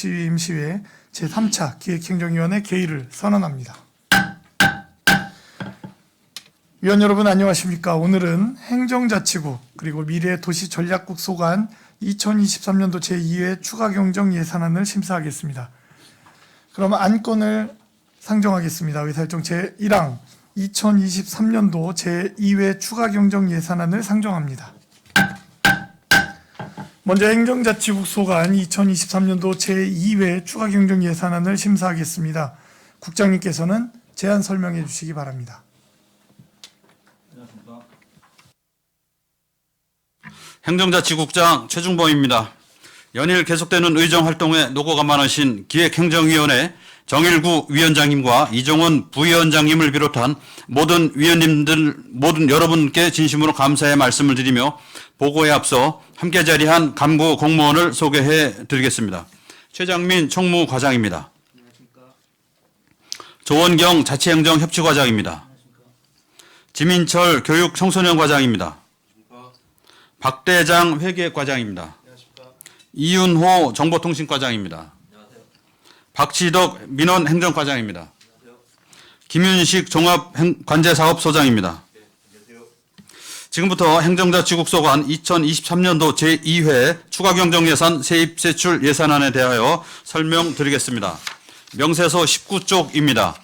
국지임시회 제3차 기획행정위원회 개의를 선언합니다. 위원 여러분 안녕하십니까. 오늘은 행정자치국 그리고 미래도시전략국 소관 2023년도 제2회 추가경정예산안을 심사하겠습니다. 그럼 안건을 상정하겠습니다. 의사일정 제1항 2023년도 제2회 추가경정예산안을 상정합니다. 먼저 행정자치국 소관 2023년도 제2회 추가경정예산안을 심사하겠습니다. 국장님께서는 제안 설명해 주시기 바랍니다. 안녕하십니까. 행정자치국장 최중범입니다. 연일 계속되는 의정활동에 노고가 많으신 기획행정위원회 정일구 위원장님과 이종원 부위원장님을 비롯한 모든 위원님들, 모든 여러분께 진심으로 감사의 말씀을 드리며 보고에 앞서 함께 자리한 간부 공무원을 소개해 드리겠습니다. 최장민 총무과장입니다. 안녕하십니까. 조원경 자치행정협치과장입니다. 안녕하십니까. 지민철 교육청소년과장입니다. 안녕하십니까. 박대장 회계과장입니다. 안녕하십니까. 이윤호 정보통신과장입니다. 안녕하세요. 박지덕 민원행정과장입니다. 안녕하세요. 김윤식 종합관제사업소장입니다. 네, 안녕하세요. 지금부터 행정자치국 소관 2023년도 제2회 추가경정예산 세입세출 예산안에 대하여 설명드리겠습니다. 명세서 19쪽입니다.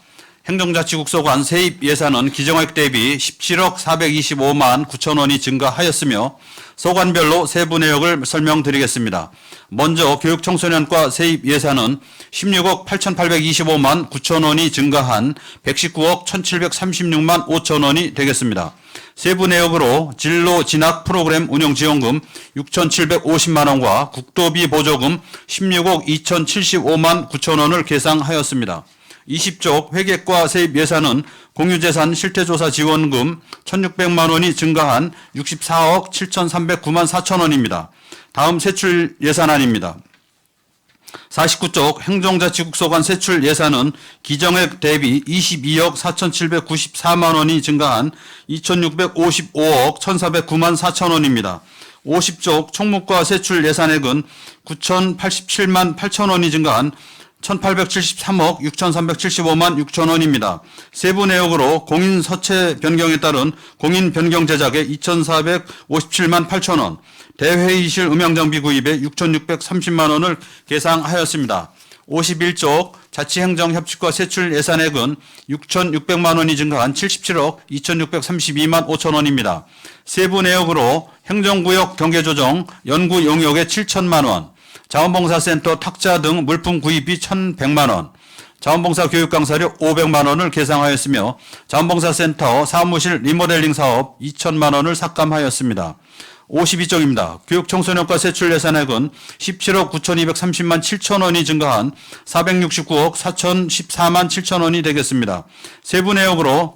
행정자치국 소관 세입 예산은 기정액 대비 17억 425만 9천 원이 증가하였으며 소관별로 세부 내역을 설명드리겠습니다. 먼저 교육청소년과 세입 예산은 16억 8,825만 9천 원이 증가한 119억 1,736만 5천 원이 되겠습니다. 세부 내역으로 진로 진학 프로그램 운영 지원금 6,750만 원과 국도비 보조금 16억 2,075만 9천 원을 계상하였습니다. 20쪽 회계과 세입 예산은 공유재산 실태조사 지원금 1,600만 원이 증가한 64억 7,309만 4천 원입니다. 다음 세출 예산안입니다. 49쪽 행정자치국 소관 세출 예산은 기정액 대비 22억 4,794만 원이 증가한 2,655억 1,409만 4천 원입니다. 50쪽 총무과 세출 예산액은 9,087만 8천 원이 증가한 1,873억 6,375만 6천 원입니다. 세부 내역으로 공인 서체 변경에 따른 공인 변경 제작에 2,457만 8천 원, 대회의실 음향장비 구입에 6,630만 원을 계상하였습니다. 51쪽 자치행정협치과 세출 예산액은 6,600만 원이 증가한 77억 2,632만 5천 원입니다. 세부 내역으로 행정구역 경계조정 연구 용역에 7천만 원, 자원봉사센터 탁자 등 물품 구입비 1,100만 원, 자원봉사 교육강사료 500만 원을 계상하였으며 자원봉사센터 사무실 리모델링 사업 2천만 원을 삭감하였습니다. 52쪽입니다. 교육청소년과 세출 예산액은 17억 9,230만 7천 원이 증가한 469억 4,014만 7천 원이 되겠습니다. 세부 내역으로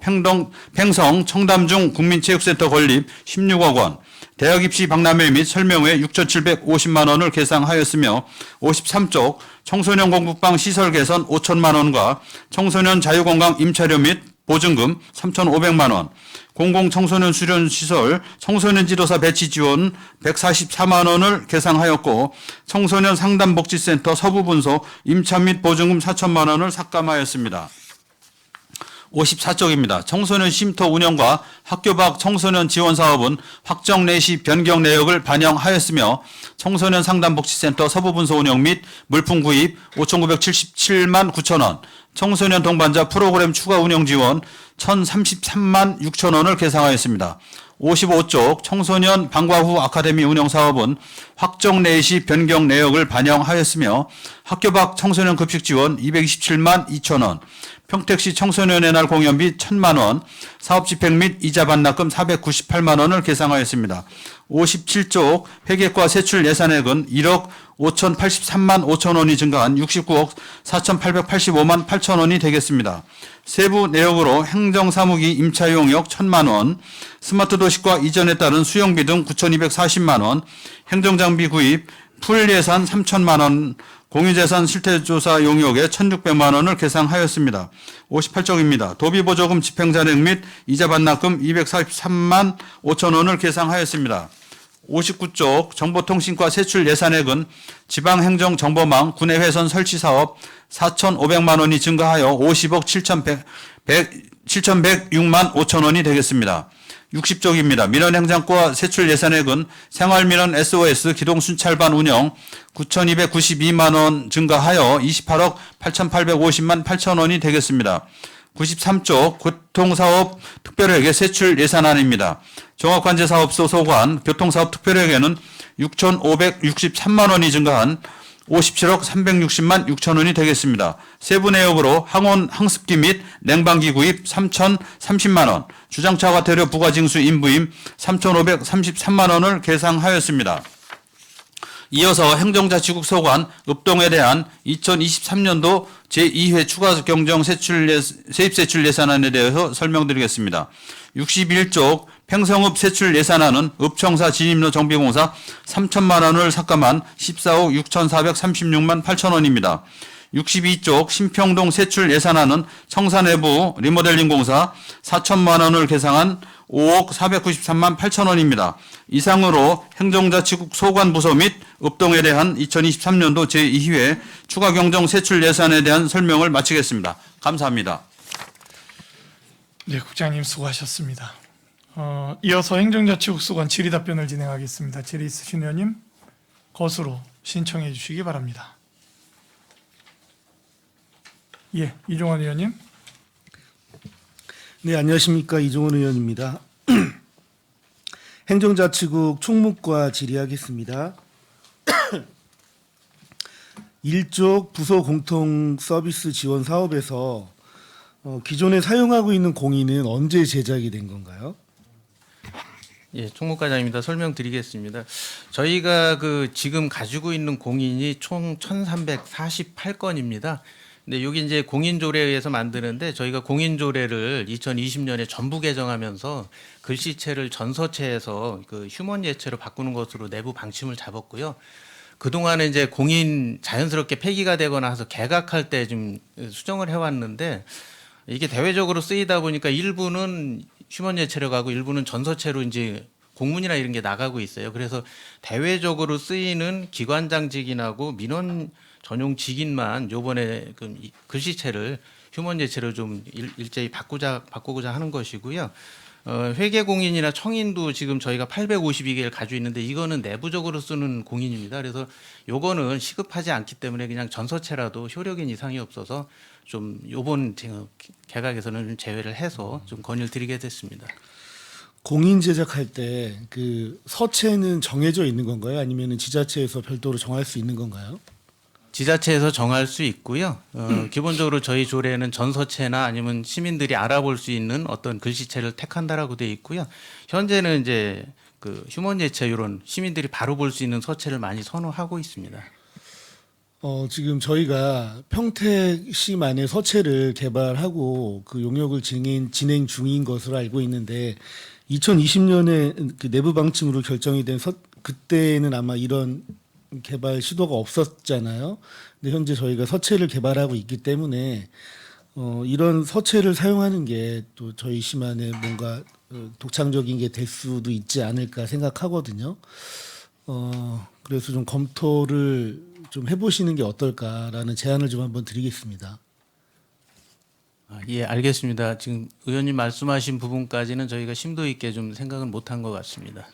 팽성 청담중 국민체육센터 건립 16억 원, 대학 입시 박람회 및 설명회 6,750만 원을 계상하였으며 53쪽 청소년 공부방 시설 개선 5천만 원과 청소년 자유건강 임차료 및 보증금 3,500만 원, 공공청소년 수련시설 청소년 지도사 배치 지원 144만 원을 계상하였고 청소년 상담복지센터 서부분소 임차 및 보증금 4천만 원을 삭감하였습니다. 54쪽입니다. 청소년 쉼터 운영과 학교 밖 청소년 지원 사업은 확정 내시 변경 내역을 반영하였으며 청소년 상담복지센터 서부분소 운영 및 물품 구입 5,977만 9천 원, 청소년 동반자 프로그램 추가 운영 지원 1,033만 6천 원을 계상하였습니다. 55쪽 청소년 방과 후 아카데미 운영 사업은 확정 내시 변경 내역을 반영하였으며 학교 밖 청소년 급식 지원 227만 2천 원, 평택시 청소년의 날 공연비 1,000만 원, 사업 집행 및 이자 반납금 498만 원을 계상하였습니다. 57쪽 회계과 세출 예산액은 1억 5,083만 5천 원이 증가한 69억 4,885만 8천 원이 되겠습니다. 세부 내역으로 행정사무기 임차 용역 1,000만 원, 스마트 도시과 이전에 따른 수용비 등 9,240만 원, 행정장비 구입, 풀 예산 3천만 원, 공유재산 실태조사 용역에 1,600만 원을 계상하였습니다. 58쪽입니다. 도비보조금 집행잔액 및 이자 반납금 243만 5천 원을 계상하였습니다. 59쪽 정보통신과 세출 예산액은 지방행정 정보망 군의 회선 설치 사업 4,500만 원이 증가하여 50억 7,106만 5천 원이 되겠습니다. 60쪽입니다. 민원행정과 세출 예산액은 생활민원 SOS 기동순찰반 운영 9,292만 원 증가하여 28억 8,850만 8천 원이 되겠습니다. 93쪽 교통사업 특별회계 세출 예산안입니다. 종합관제사업소 소관 교통사업 특별회계는 6,563만 원이 증가한 57억 360만 6천 원이 되겠습니다. 세부 내역으로 항온 항습기 및 냉방기 구입 3,030만 원, 주장차 과태료 부가징수 인부임 3,533만 원을 계상하였습니다. 이어서 행정자치국 소관 읍동에 대한 2023년도 제2회 추가 경정 세입세출 예산안에 대해서 설명드리겠습니다. 61쪽 팽성읍 세출 예산안은 읍청사 진입로 정비공사 3천만 원을 삭감한 14억 6,436만 8천 원입니다. 62쪽 신평동 세출 예산안은 청사내부 리모델링 공사 4천만 원을 계상한 5억 493만 8천 원입니다. 이상으로 행정자치국 소관부서 및 읍동에 대한 2023년도 제2회 추가 경정 세출 예산에 대한 설명을 마치겠습니다. 감사합니다. 네, 국장님 수고하셨습니다. 이어서 행정자치국 소관 질의답변을 진행하겠습니다. 질의 있으신 의원님 거수로 신청해 주시기 바랍니다. 예, 이종원 의원님. 네, 안녕하십니까. 이종원 의원입니다. 행정자치국 총무과 질의하겠습니다. 1쪽 부서 공통 서비스 지원 사업에서 기존에 사용하고 있는 공인은 언제 제작이 된 건가요? 예, 총무과장입니다. 설명드리겠습니다. 저희가 지금 가지고 있는 공인이 총 1,348건입니다. 근데 여기 이제 공인조례에 의해서 만드는데 저희가 공인조례를 2020년에 전부 개정하면서 글씨체를 전서체에서 휴먼 예체로 바꾸는 것으로 내부 방침을 잡았고요. 그동안에 이제 공인 자연스럽게 폐기가 되거나 해서 개각할 때 좀 수정을 해왔는데 이게 대외적으로 쓰이다 보니까 일부는 휴먼 예체로 가고 일부는 전서체로 이제 공문이나 이런 게 나가고 있어요. 그래서 대외적으로 쓰이는 기관장직인하고 민원 전용 직인만 요번에 글씨체를 휴먼 예체로 좀 일제히 바꾸고자 하는 것이고요. 회계공인이나 청인도 지금 저희가 852개를 가지고 있는데 이거는 내부적으로 쓰는 공인입니다. 그래서 요거는 시급하지 않기 때문에 그냥 전서체라도 효력인 이상이 없어서 좀 요번 개각에서는 좀 제외를 해서 좀 건의를 드리게 됐습니다. 공인 제작할 때 그 서체는 정해져 있는 건가요? 아니면 지자체에서 별도로 정할 수 있는 건가요? 지자체에서 정할 수 있고요. 기본적으로 저희 조례는 전서체나 아니면 시민들이 알아볼 수 있는 어떤 글씨체를 택한다라고 돼 있고요. 현재는 이제 휴먼 예체 이런 시민들이 바로 볼 수 있는 서체를 많이 선호하고 있습니다. 지금 저희가 평택시만의 서체를 개발하고 그 용역을 진행 중인 것으로 알고 있는데 2020년에 그 내부 방침으로 결정이 된 그때는 아마 이런 개발 시도가 없었잖아요. 근데 현재 저희가 서체를 개발하고 있기 때문에 이런 서체를 사용하는 게 또 저희 시만의 뭔가 독창적인 게 될 수도 있지 않을까 생각하거든요. 그래서 좀 검토를 좀 해보시는 게 어떨까라는 제안을 좀 한번 드리겠습니다. 예, 알겠습니다. 지금 의원님 말씀하신 부분까지는 저희가 심도 있게 좀 생각은 못한 것 같습니다.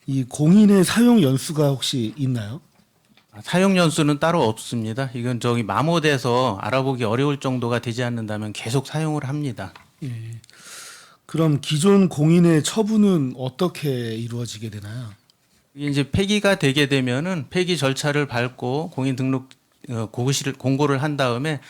이 공인의 사용 연수가 혹시 있나요? 사용 연수는 따로 없습니다. 이건 저기 마모돼서 알아보기 어려울 정도가 되지 않는다면 계속 사용을 합니다. 예. 그럼 기존 공인의 처분은 어떻게 이루어지게 되나요? 이게 이제 폐기가 되게 되면은 폐기 절차를 밟고 공인 등록 공고를 한 다음에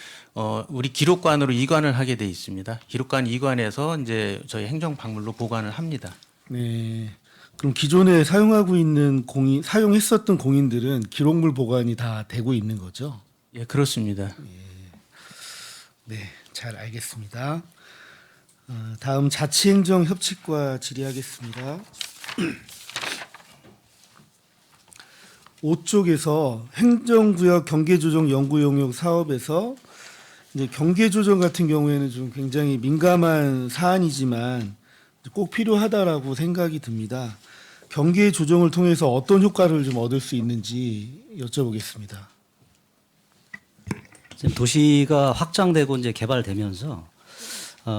우리 기록관으로 이관을 하게 돼 있습니다. 기록관 이관해서 이제 저희 행정박물로 보관을 합니다. 네. 그럼 기존에 사용하고 있는 사용했었던 공인들은 기록물 보관이 다 되고 있는 거죠? 예, 그렇습니다. 네, 잘 알겠습니다. 다음 자치행정협치과 질의하겠습니다. 5쪽에서 행정구역 경계조정 연구용역 사업에서 이제 경계조정 같은 경우에는 좀 굉장히 민감한 사안이지만 꼭 필요하다라고 생각이 듭니다. 경계 조정을 통해서 어떤 효과를 좀 얻을 수 있는지 여쭤보겠습니다. 지금 도시가 확장되고 이제 개발되면서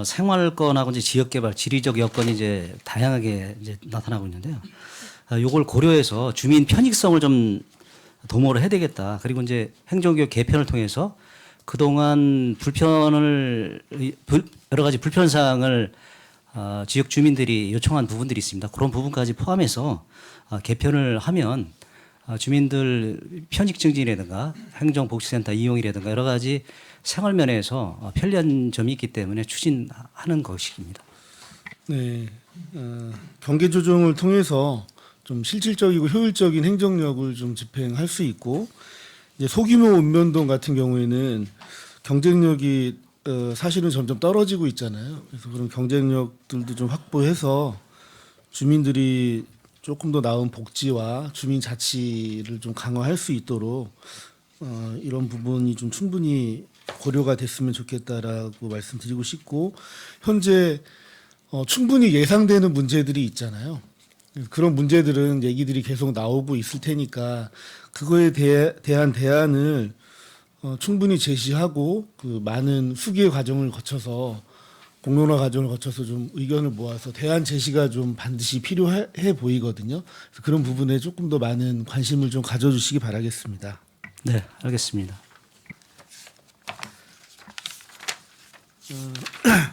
생활권하고 이제 지역 개발, 지리적 여건이 이제 다양하게 이제 나타나고 있는데요. 요걸 고려해서 주민 편익성을 좀 도모를 해야 되겠다. 그리고 이제 행정구역 개편을 통해서 그동안 여러 가지 불편사항을 지역 주민들이 요청한 부분들이 있습니다. 그런 부분까지 포함해서 개편을 하면 주민들 편익 증진이라든가 행정복지센터 이용이라든가 여러 가지 생활 면에서 편리한 점이 있기 때문에 추진하는 것입니다. 네, 경계 조정을 통해서 좀 실질적이고 효율적인 행정력을 좀 집행할 수 있고, 이제 소규모 읍면동 같은 경우에는 경쟁력이 사실은 점점 떨어지고 있잖아요. 그래서 그런 경쟁력들도 좀 확보해서 주민들이 조금 더 나은 복지와 주민 자치를 좀 강화할 수 있도록 이런 부분이 좀 충분히 고려가 됐으면 좋겠다라고 말씀드리고 싶고, 현재 충분히 예상되는 문제들이 있잖아요. 그런 문제들은 얘기들이 계속 나오고 있을 테니까 그거에 대한 대안을 충분히 제시하고 그 많은 수기의 과정을 거쳐서 공론화 과정을 거쳐서 좀 의견을 모아서 대안 제시가 좀 반드시 필요해 보이거든요. 그래서 그런 부분에 조금 더 많은 관심을 좀 가져주시기 바라겠습니다. 네, 알겠습니다.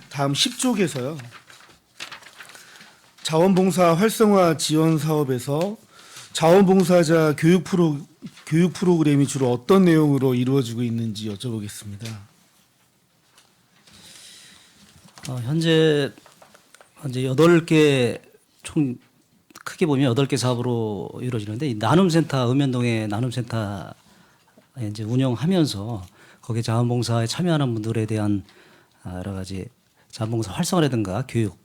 다음 10쪽에서요. 자원봉사 활성화 지원 사업에서 자원봉사자 교육 프로그램이 주로 어떤 내용으로 이루어지고 있는지 여쭤보겠습니다. 현재 8개 총 크게 보면 8개 사업으로 이루어지는데 이 나눔센터 읍면동의 나눔센터 이제 운영하면서 거기에 자원봉사에 참여하는 분들에 대한 여러 가지 자원봉사 활성화라든가 교육,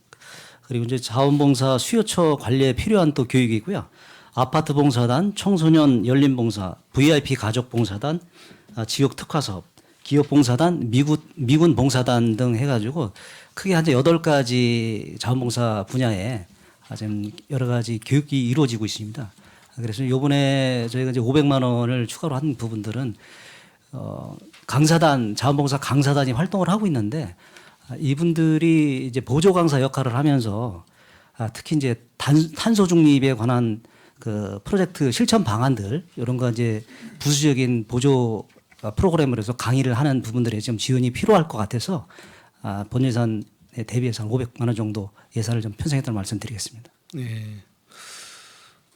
그리고 이제 자원봉사 수요처 관리에 필요한 또 교육이고요. 아파트 봉사단, 청소년 열린봉사, VIP 가족 봉사단, 지역 특화 사업, 기업 봉사단, 미군 봉사단 등 해가지고 크게 한 8가지 자원봉사 분야에 지금 여러 가지 교육이 이루어지고 있습니다. 그래서 요번에 저희가 이제 500만 원을 추가로 한 부분들은 강사단, 자원봉사 강사단이 활동을 하고 있는데 이분들이 이제 보조 강사 역할을 하면서 특히 이제 탄소 중립에 관한 그 프로젝트 실천 방안들 이런 거 이제 부수적인 보조 프로그램을 해서 강의를 하는 부분들에 좀 지원이 필요할 것 같아서 본 예산에 대비해서 한 500만 원 정도 예산을 좀 편성했다는 말씀드리겠습니다. 네.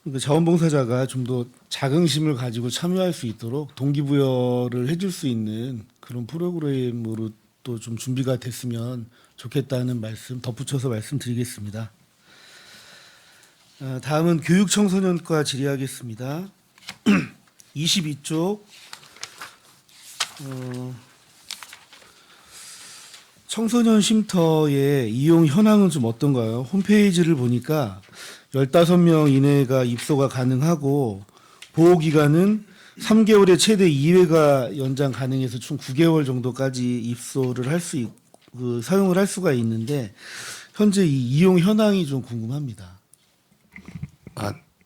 그러니까 자원봉사자가 좀 더 자긍심을 가지고 참여할 수 있도록 동기부여를 해줄 수 있는 그런 프로그램으로 또 좀 준비가 됐으면 좋겠다는 말씀 덧붙여서 말씀드리겠습니다. 다음은 교육청소년과 질의하겠습니다. 22쪽 청소년 쉼터의 이용 현황은 좀 어떤가요? 홈페이지를 보니까 15명 이내가 입소가 가능하고 보호기간은 3개월에 최대 2회가 연장 가능해서 총 9개월 정도까지 입소를 할 수 있고 사용을 할 수가 있는데 현재 이 이용 현황이 좀 궁금합니다.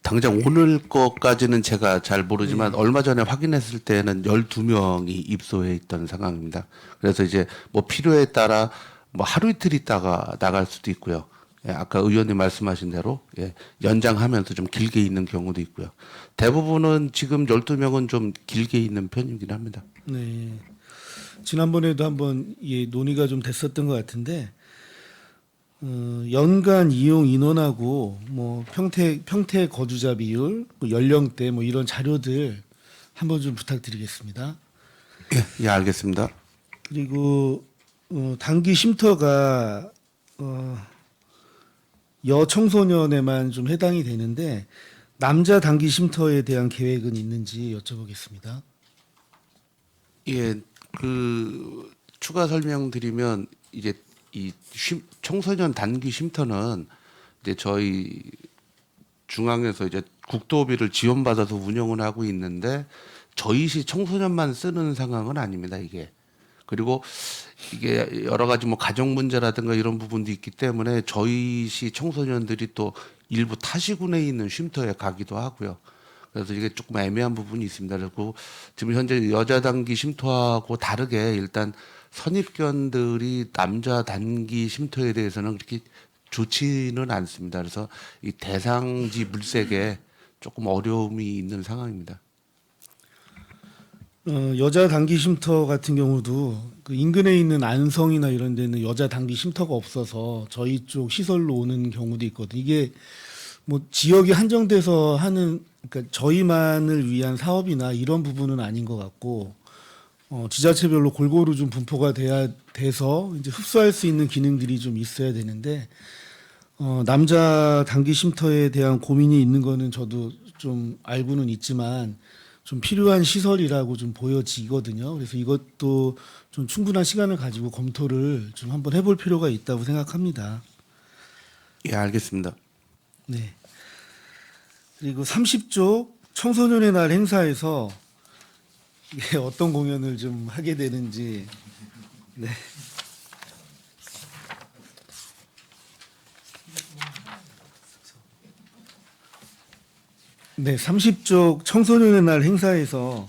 당장 오늘 것까지는 제가 잘 모르지만 얼마 전에 확인했을 때는 12명이 입소해 있던 상황입니다. 그래서 이제 뭐 필요에 따라 뭐 하루 이틀 있다가 나갈 수도 있고요. 예, 아까 의원님 말씀하신 대로 연장하면서 좀 길게 있는 경우도 있고요. 대부분은 지금 12명은 좀 길게 있는 편이긴 합니다. 네. 지난번에도 한번 논의가 좀 됐었던 것 같은데 연간 이용 인원하고 뭐 평택 거주자 비율, 뭐 연령대 뭐 이런 자료들 한번 좀 부탁드리겠습니다. 예, 알겠습니다. 그리고 단기 쉼터가 여청소년에만 좀 해당이 되는데 남자 단기 쉼터에 대한 계획은 있는지 여쭤보겠습니다. 예, 그 추가 설명드리면 이제 이 청소년 단기 쉼터는 이제 저희 중앙에서 이제 국도비를 지원받아서 운영을 하고 있는데 저희 시 청소년만 쓰는 상황은 아닙니다, 이게. 그리고 이게 여러 가지 뭐 가정 문제라든가 이런 부분도 있기 때문에 저희 시 청소년들이 또 일부 타시군에 있는 쉼터에 가기도 하고요. 그래서 이게 조금 애매한 부분이 있습니다. 그리고 지금 현재 여자 단기 쉼터하고 다르게 일단 선입견들이 남자 단기 쉼터에 대해서는 그렇게 좋지는 않습니다. 그래서 이 대상지 물색에 조금 어려움이 있는 상황입니다. 여자 단기 쉼터 같은 경우도 그 인근에 있는 안성이나 이런 데는 여자 단기 쉼터가 없어서 저희 쪽 시설로 오는 경우도 있거든요. 이게 뭐 지역이 한정돼서 하는, 그러니까 저희만을 위한 사업이나 이런 부분은 아닌 것 같고, 지자체별로 골고루 좀 분포가 돼서 이제 흡수할 수 있는 기능들이 좀 있어야 되는데, 남자 단기 쉼터에 대한 고민이 있는 거는 저도 좀 알고는 있지만 좀 필요한 시설이라고 좀 보여지거든요. 그래서 이것도 좀 충분한 시간을 가지고 검토를 좀 한번 해볼 필요가 있다고 생각합니다. 예, 알겠습니다. 네. 그리고 30조 청소년의 날 행사에서 이게 어떤 공연을 좀 하게 되는지. 네. 네, 30조 청소년의 날 행사에서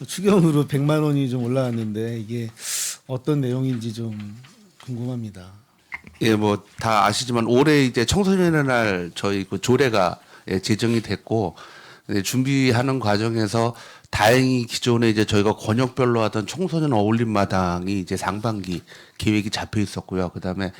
추경으로 100만 원이 좀 올라왔는데 이게 어떤 내용인지 좀 궁금합니다. 예, 뭐 다 아시지만 올해 이제 청소년의 날 저희 그 조례가 제정이 됐고 준비하는 과정에서 다행히 기존에 이제 저희가 권역별로 하던 청소년 어울림 마당이 이제 상반기 계획이 잡혀 있었고요. 그다음에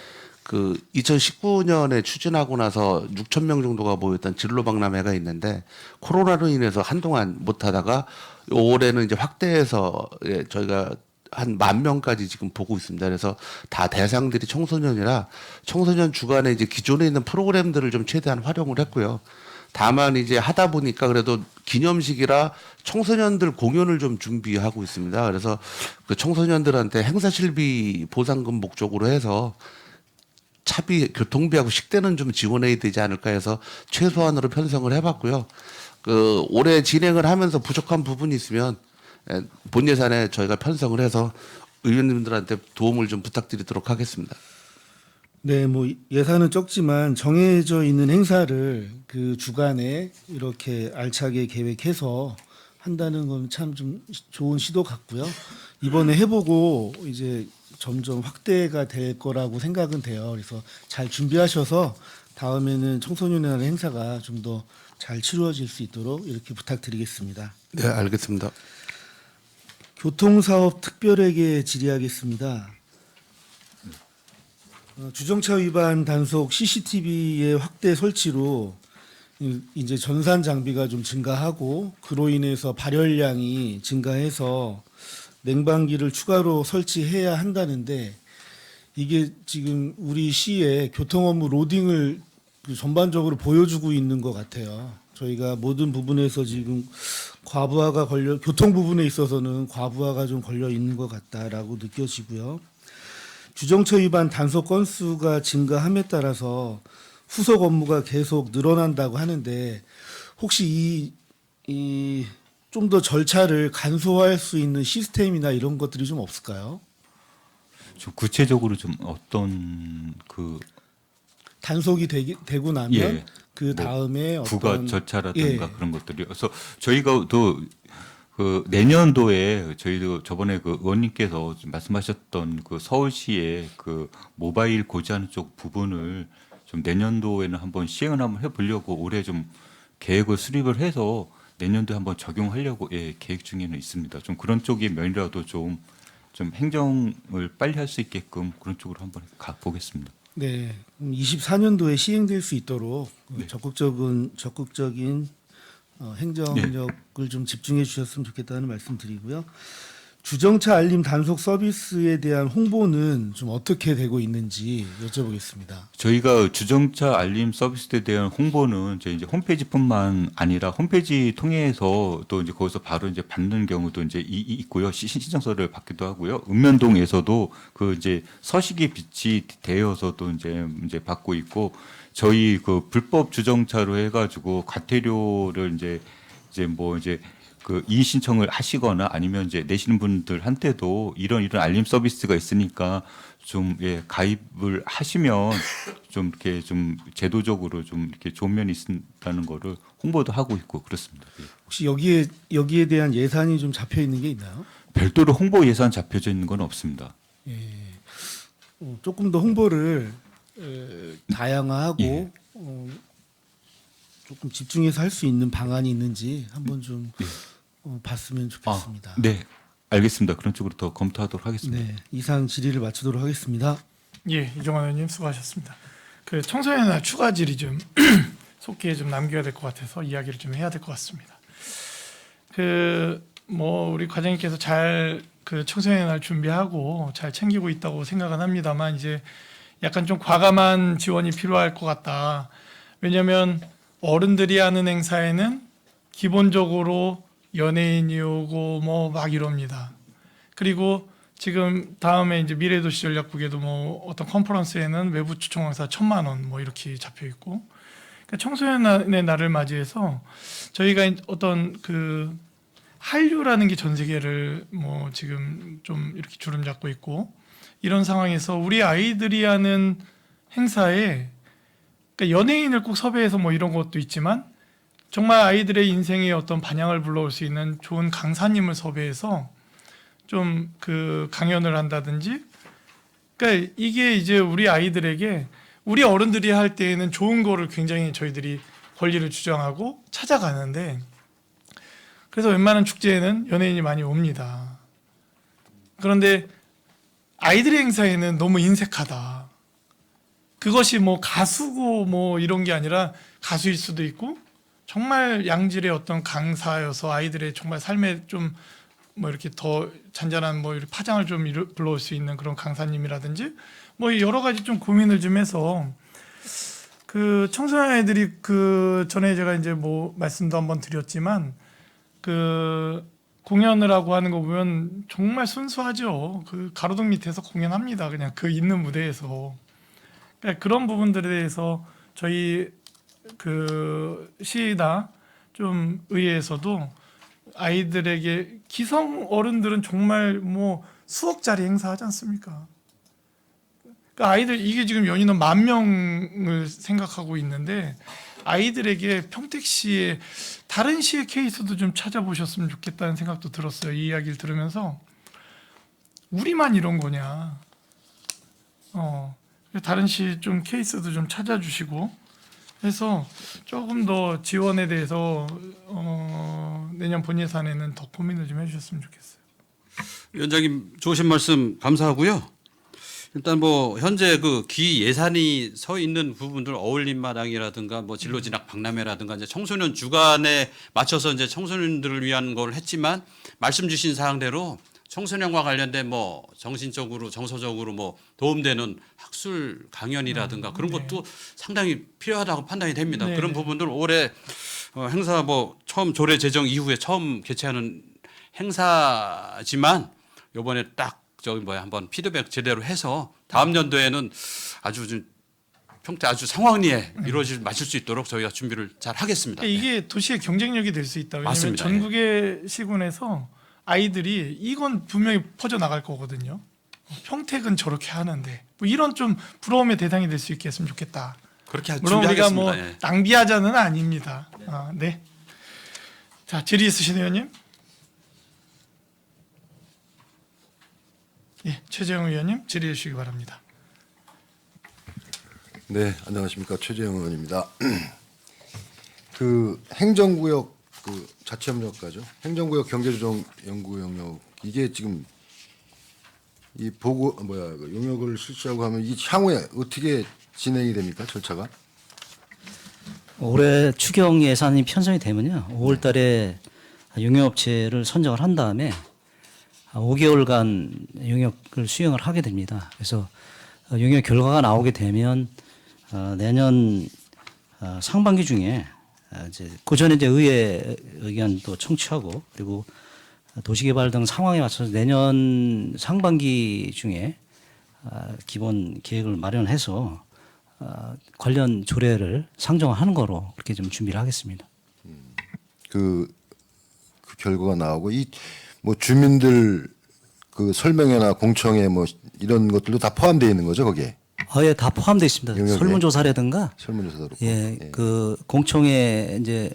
그 2019년에 추진하고 나서 6천 명 정도가 모였던 진로박람회가 있는데 코로나로 인해서 한동안 못 하다가 올해는 이제 확대해서 저희가 한 10,000명까지 지금 보고 있습니다. 그래서 다 대상들이 청소년이라 청소년 주간에 이제 기존에 있는 프로그램들을 좀 최대한 활용을 했고요. 다만 이제 하다 보니까 그래도 기념식이라 청소년들 공연을 좀 준비하고 있습니다. 그래서 그 청소년들한테 행사실비 보상금 목적으로 해서 차비, 교통비하고 식대는 좀 지원해야 되지 않을까 해서 최소한으로 편성을 해봤고요. 그 올해 진행을 하면서 부족한 부분이 있으면 본 예산에 저희가 편성을 해서 의원님들한테 도움을 좀 부탁드리도록 하겠습니다. 네, 뭐 예산은 적지만 정해져 있는 행사를 그 주간에 이렇게 알차게 계획해서 한다는 건 참 좀 좋은 시도 같고요. 이번에 해보고 이제 점점 확대가 될 거라고 생각은 돼요. 그래서 잘 준비하셔서 다음에는 청소년의 날 행사가 좀 더 잘 치루어질 수 있도록 이렇게 부탁드리겠습니다. 네, 알겠습니다. 교통사업 특별회계 질의하겠습니다. 주정차 위반 단속 CCTV의 확대 설치로 이제 전산 장비가 좀 증가하고 그로 인해서 발열량이 증가해서 냉방기를 추가로 설치해야 한다는데 이게 지금 우리 시의 교통 업무 로딩을 전반적으로 보여주고 있는 것 같아요. 저희가 모든 부분에서 지금 과부하가 교통 부분에 있어서는 과부하가 좀 걸려 있는 것 같다라고 느껴지고요. 주정차 위반 단속 건수가 증가함에 따라서 후속 업무가 계속 늘어난다고 하는데 혹시 이 좀 더 절차를 간소화할 수 있는 시스템이나 이런 것들이 좀 없을까요? 좀 구체적으로 좀 어떤 그 단속이 되고 나면 예, 그 다음에 부가 어떤 절차라든가 예. 그런 것들이 그래서 저희가 또 그 내년도에 저희도 저번에 그 의원님께서 말씀하셨던 그 서울시의 그 모바일 고지하는 쪽 부분을 좀 내년도에는 한번 시행을 한번 해보려고 올해 좀 계획을 수립을 해서 내년도에 한번 적용하려고 계획 중에는 있습니다. 좀 그런 쪽의 면이라도 좀 행정을 빨리 할 수 있게끔 그런 쪽으로 한번 가 보겠습니다. 네, 24년도에 시행될 수 있도록 네. 적극적인 행정력을 좀 집중해 주셨으면 좋겠다는 말씀 드리고요. 주정차 알림 단속 서비스에 대한 홍보는 좀 어떻게 되고 있는지 여쭤보겠습니다. 저희가 주정차 알림 서비스에 대한 홍보는 저희 이제 홈페이지뿐만 아니라 홈페이지 통해서 또 이제 거기서 바로 이제 받는 경우도 이제 있고요. 신청서를 받기도 하고요. 읍면동에서도 그 이제 서식이 비치되어서도 이제 받고 있고 저희 그 불법 주정차로 해가지고 과태료를 이제 그 이의 신청을 하시거나 아니면 이제 내시는 분들한테도 이런 알림 서비스가 있으니까 좀 가입을 하시면 좀 이렇게 좀 제도적으로 좀 이렇게 좋은 면이 있다는 거를 홍보도 하고 있고 그렇습니다. 예. 혹시 여기에 대한 예산이 좀 잡혀 있는 게 있나요? 별도로 홍보 예산 잡혀져 있는 건 없습니다. 조금 더 홍보를 다양화하고 예. 조금 집중해서 할 수 있는 방안이 있는지 한번 좀 봤으면 좋겠습니다. 네, 알겠습니다. 그런 쪽으로 더 검토하도록 하겠습니다. 네, 이상 질의를 마치도록 하겠습니다. 예, 이종환 의원님 수고하셨습니다. 그 청소년의 날 추가 질의 좀 속기에 좀 남겨야 될 것 같아서 이야기를 좀 해야 될 것 같습니다. 우리 과장님께서 잘 그 청소년의 날 준비하고 잘 챙기고 있다고 생각은 합니다만 이제 약간 좀 과감한 지원이 필요할 것 같다. 왜냐하면 어른들이 하는 행사에는 기본적으로 연예인이 오고 뭐 막 이럽니다. 그리고 지금 다음에 이제 미래도시 전략국에도 뭐 어떤 컨퍼런스에는 외부 초청 강사 1,000만 원 뭐 이렇게 잡혀 있고, 그러니까 청소년의 날을 맞이해서 저희가 어떤 그 한류라는 게 전 세계를 뭐 지금 좀 이렇게 주름 잡고 있고 이런 상황에서 우리 아이들이 하는 행사에 그러니까 연예인을 꼭 섭외해서 뭐 이런 것도 있지만 정말 아이들의 인생에 어떤 반향을 불러올 수 있는 좋은 강사님을 섭외해서 좀 그 강연을 한다든지, 그러니까 이게 이제 우리 아이들에게 우리 어른들이 할 때에는 좋은 거를 굉장히 저희들이 권리를 주장하고 찾아가는데, 그래서 웬만한 축제에는 연예인이 많이 옵니다. 그런데 아이들의 행사에는 너무 인색하다. 그것이 뭐 가수고 뭐 이런 게 아니라 가수일 수도 있고 정말 양질의 어떤 강사여서 아이들의 정말 삶에 좀 뭐 이렇게 더 잔잔한 뭐 이렇게 파장을 좀 불러올 수 있는 그런 강사님이라든지 뭐 여러 가지 좀 고민을 좀 해서 그 청소년 아이들이 그 전에 제가 이제 뭐 말씀도 한번 드렸지만 그 공연을 하고 하는 거 보면 정말 순수하죠. 그 가로등 밑에서 공연합니다. 그냥 그 있는 무대에서. 그러니까 그런 부분들에 대해서 저희 그 시나 좀 의회에서도 아이들에게 기성 어른들은 정말 뭐 수억짜리 행사하지 않습니까? 그러니까 아이들 이게 지금 연인은 10,000명을 생각하고 있는데 아이들에게 평택시의 다른 시의 케이스도 좀 찾아보셨으면 좋겠다는 생각도 들었어요. 이 이야기를 들으면서 우리만 이런 거냐? 다른 시 좀 케이스도 좀 찾아주시고 해서 조금 더 지원에 대해서 내년 본예산에는 더 고민을 좀 해주셨으면 좋겠어요. 위원장님 좋으신 말씀 감사하고요. 일단 뭐 현재 그 기 예산이 서 있는 부분들 어울림마당이라든가 뭐 진로진학 박람회라든가 이제 청소년 주간에 맞춰서 이제 청소년들을 위한 걸 했지만 말씀 주신 사항대로 청소년과 관련된 뭐 정신적으로 정서적으로 뭐 도움되는 학술 강연이라든가 그런 것도 상당히 필요하다고 판단이 됩니다. 네. 그런 부분들 올해 행사 뭐 처음 조례 제정 이후에 처음 개최하는 행사지만 이번에 딱 한번 피드백 제대로 해서 다음 연도에는 아주 좀 평택 아주 상황리에 마칠 수 있도록 저희가 준비를 잘 하겠습니다. 그러니까 이게 도시의 경쟁력이 될 수 있다. 왜냐하면 맞습니다. 전국의 시군에서 아이들이 이건 분명히 퍼져 나갈 거거든요. 평택은 저렇게 하는데 뭐 이런 좀 부러움의 대상이 될 수 있게 했으면 좋겠다. 그렇게 물론 우리가 준비하겠습니다. 뭐 예. 낭비하자는 아닙니다. 네. 자, 질의 있으신 의원님. 예, 최재형 의원님 질의해 주시기 바랍니다. 네, 안녕하십니까. 최재형 의원입니다. 그 행정구역 그 자치협력과죠. 행정구역 경제조정 연구 영역 이게 지금 이 보고 그 용역을 실시하고 하면 이 향후에 어떻게 진행이 됩니까? 절차가? 올해 추경 예산이 편성이 되면요. 5월 달에 용역업체를 선정을 한 다음에 5개월간 용역을 수행을 하게 됩니다. 그래서 용역 결과가 나오게 되면 내년 상반기 중에 이제 그 전에 이제 의회 의견도 청취하고 그리고 도시개발 등 상황에 맞춰서 내년 상반기 중에 기본 계획을 마련해서 관련 조례를 상정하는 거로 그렇게 좀 준비를 하겠습니다. 그 결과가 나오고 이 뭐 주민들 그 설명회나 공청회 뭐 이런 것들도 다 포함되어 있는 거죠, 거기에. 예, 다 포함되어 있습니다. 영역에? 설문조사라든가 설문조사도 그렇고. 예, 그 공청회 이제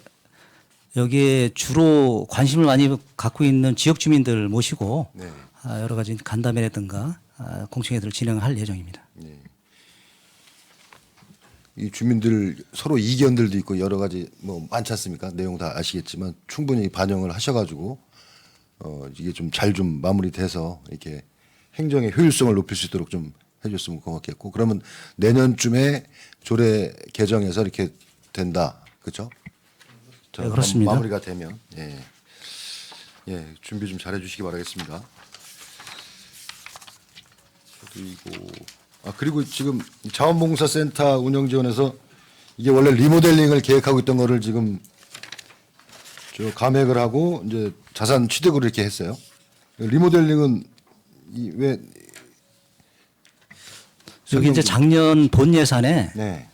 여기에 주로 관심을 많이 갖고 있는 지역 주민들 모시고 네. 여러 가지 간담회라든가 공청회들을 진행할 예정입니다. 이 주민들 서로 이견들도 있고 여러 가지 뭐 많지 않습니까? 내용 다 아시겠지만 충분히 반영을 하셔가지고 이게 좀 잘 좀 마무리돼서 이렇게 행정의 효율성을 높일 수 있도록 좀 해줬으면 고맙겠고 그러면 내년쯤에 조례 개정해서 이렇게 된다, 그렇죠? 네, 그렇습니다. 마무리가 되면 준비 좀 잘해주시기 바라겠습니다. 그리고 지금 자원봉사센터 운영지원에서 이게 원래 리모델링을 계획하고 있던 거를 지금 저 감액을 하고 이제 자산 취득을 이렇게 했어요. 리모델링은 왜 여기 이제 작년 본 예산에 네,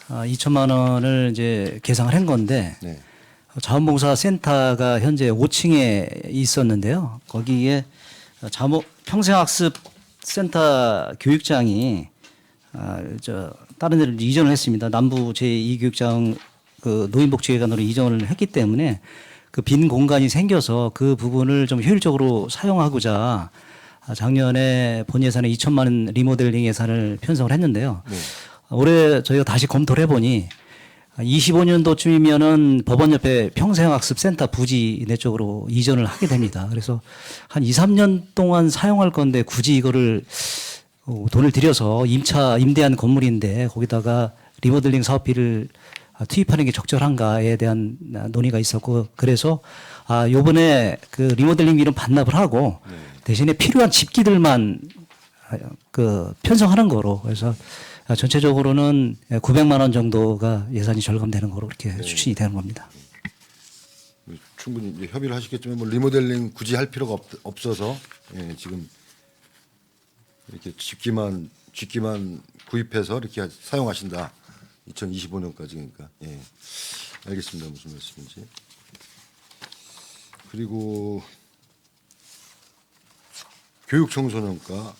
2천만 원을 이제 계상을 한 건데 네, 자원봉사센터가 현재 5층에 있었는데요. 거기에 평생학습센터 교육장이 다른 데를 이전을 했습니다. 남부 제2교육장 그 노인복지회관으로 이전을 했기 때문에 그 빈 공간이 생겨서 그 부분을 좀 효율적으로 사용하고자 작년에 본 예산에 2천만 원 리모델링 예산을 편성을 했는데요. 네. 올해 저희가 다시 검토를 해보니 25년도쯤이면은 법원 옆에 평생학습센터 부지 내 쪽으로 이전을 하게 됩니다. 그래서 한 2, 3년 동안 사용할 건데 굳이 이거를 돈을 들여서 임대한 건물인데 거기다가 리모델링 사업비를 투입하는 게 적절한가에 대한 논의가 있었고 그래서 요번에 그 리모델링비는 반납을 하고 대신에 필요한 집기들만 그 편성하는 거로 그래서 전체적으로는 900만 원 정도가 예산이 절감되는 거로 그렇게 추진이 되는 겁니다. 충분히 이제 협의를 하시겠지만 뭐 리모델링 굳이 할 필요가 없어서 지금 이렇게 집기만 구입해서 이렇게 사용하신다. 2025년까지 그러니까 알겠습니다. 무슨 말씀인지. 그리고 교육 청소년과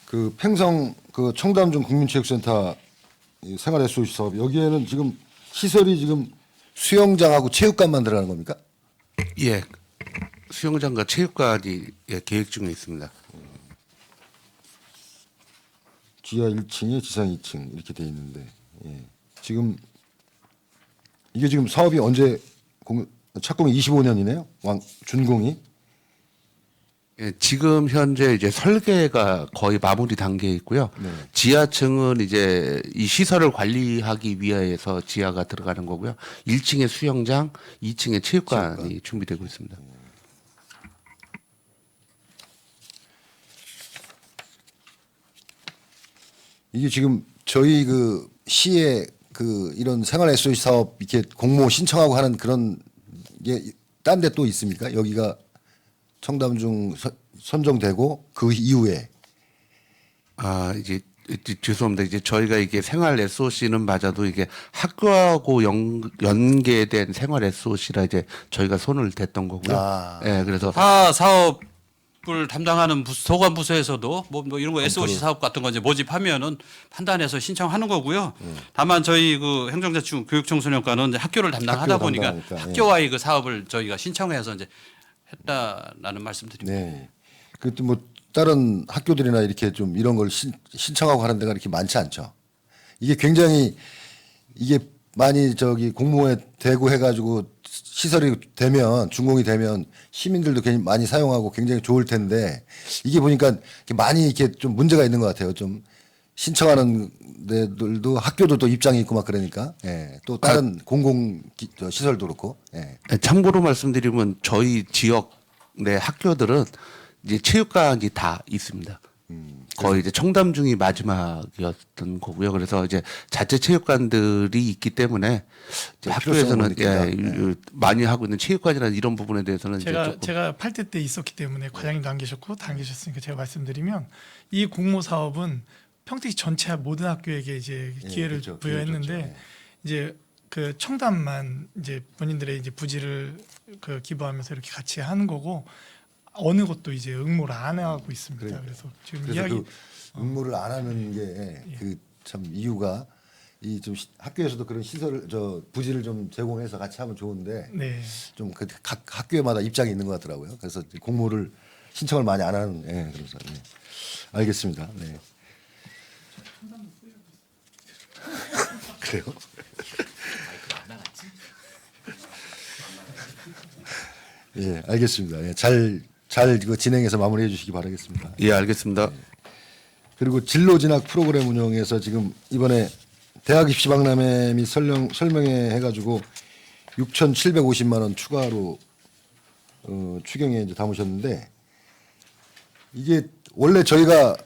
그 팽성 그 청담중 국민체육센터 이 생활 SOC 사업 여기에는 지금 시설이 지금 수영장하고 체육관만 들어가는 겁니까? 예, 수영장과 체육관이 계획 중에 있습니다. 지하 1층에 지상 2층 이렇게 돼 있는데 지금 이게 지금 사업이 언제 착공이 25년이네요. 준공이. 예, 지금 현재 이제 설계가 거의 마무리 단계에 있고요. 네. 지하층은 이제 이 시설을 관리하기 위해서 지하가 들어가는 거고요. 1층에 수영장, 2층에 체육관이 준비되고 있습니다. 이게 지금 저희 그 시에 그 이런 생활 SOC 사업 이렇게 공모 신청하고 하는 그런 게 딴 데 또 있습니까? 여기가 청담중 선정되고 그 이후에 이제 죄송합니다. 이제 저희가 이게 생활 SOC는 맞아도 이게 학교하고 연계된 생활 SOC라 이제 저희가 손을 댔던 거고요. 예, 그래서 타 사업을 담당하는 소관 부서에서도 뭐 이런 거 SOC 사업 같은 거 이제 모집하면은 판단해서 신청하는 거고요. 다만 저희 그 행정자치구 교육청소년과는 이제 학교를 담당하다 학교 보니까 담당하니까, 학교와의 그 사업을 저희가 신청해서 이제 했다라는 말씀드립니다. 네. 그또 뭐 다른 학교들이나 이렇게 좀 이런 걸 신청하고 하는 데가 이렇게 많지 않죠. 이게 굉장히 이게 많이 저기 공모에 대고 해가지고 시설이 되면 준공이 되면 시민들도 굉장히 많이 사용하고 굉장히 좋을 텐데 이게 보니까 이렇게 많이 이렇게 좀 문제가 있는 것 같아요. 좀 신청하는 데들도 학교도 또 입장이 있고 막 그러니까 또 다른 공공 시설도 그렇고 참고로 말씀드리면 저희 지역 내 학교들은 이제 체육관이 다 있습니다. 거의 이제 청담중이 마지막이었던 거고요. 그래서 이제 자체 체육관들이 있기 때문에 이제 학교에서는 많이 하고 있는 체육관이라는 이런 부분에 대해서는 이제 조금 제가 8대 때 있었기 때문에 과장님도 안 계셨고 다 안 계셨으니까 제가 말씀드리면 이 공모 사업은 평택시 전체 모든 학교에게 이제 기회를 그렇죠. 부여했는데 기회를 줬죠. 이제 그 청담만 이제 본인들의 이제 부지를 그 기부하면서 이렇게 같이 하는 거고 어느 곳도 이제 응모를 안 하고 있습니다. 그래요. 그래서 지금 그래서 이야기 그 응모를 안 하는 게 그 참 이유가 이 좀 학교에서도 그런 시설을 부지를 좀 제공해서 같이 하면 좋은데 네. 좀 그 각 학교마다 입장이 있는 것 같더라고요. 그래서 공모를 신청을 많이 안 하는 그래서 알겠습니다. 네. 그래요? 예, 알겠습니다. 예, 잘 이거 진행해서 마무리해 주시기 바라겠습니다. 예, 알겠습니다. 그리고 진로 진학 프로그램 운영에서 지금 이번에 대학 입시 박람회 및 설명회 해가지고 6,750만 원 추가로 추경에 이제 담으셨는데 이게 원래 저희가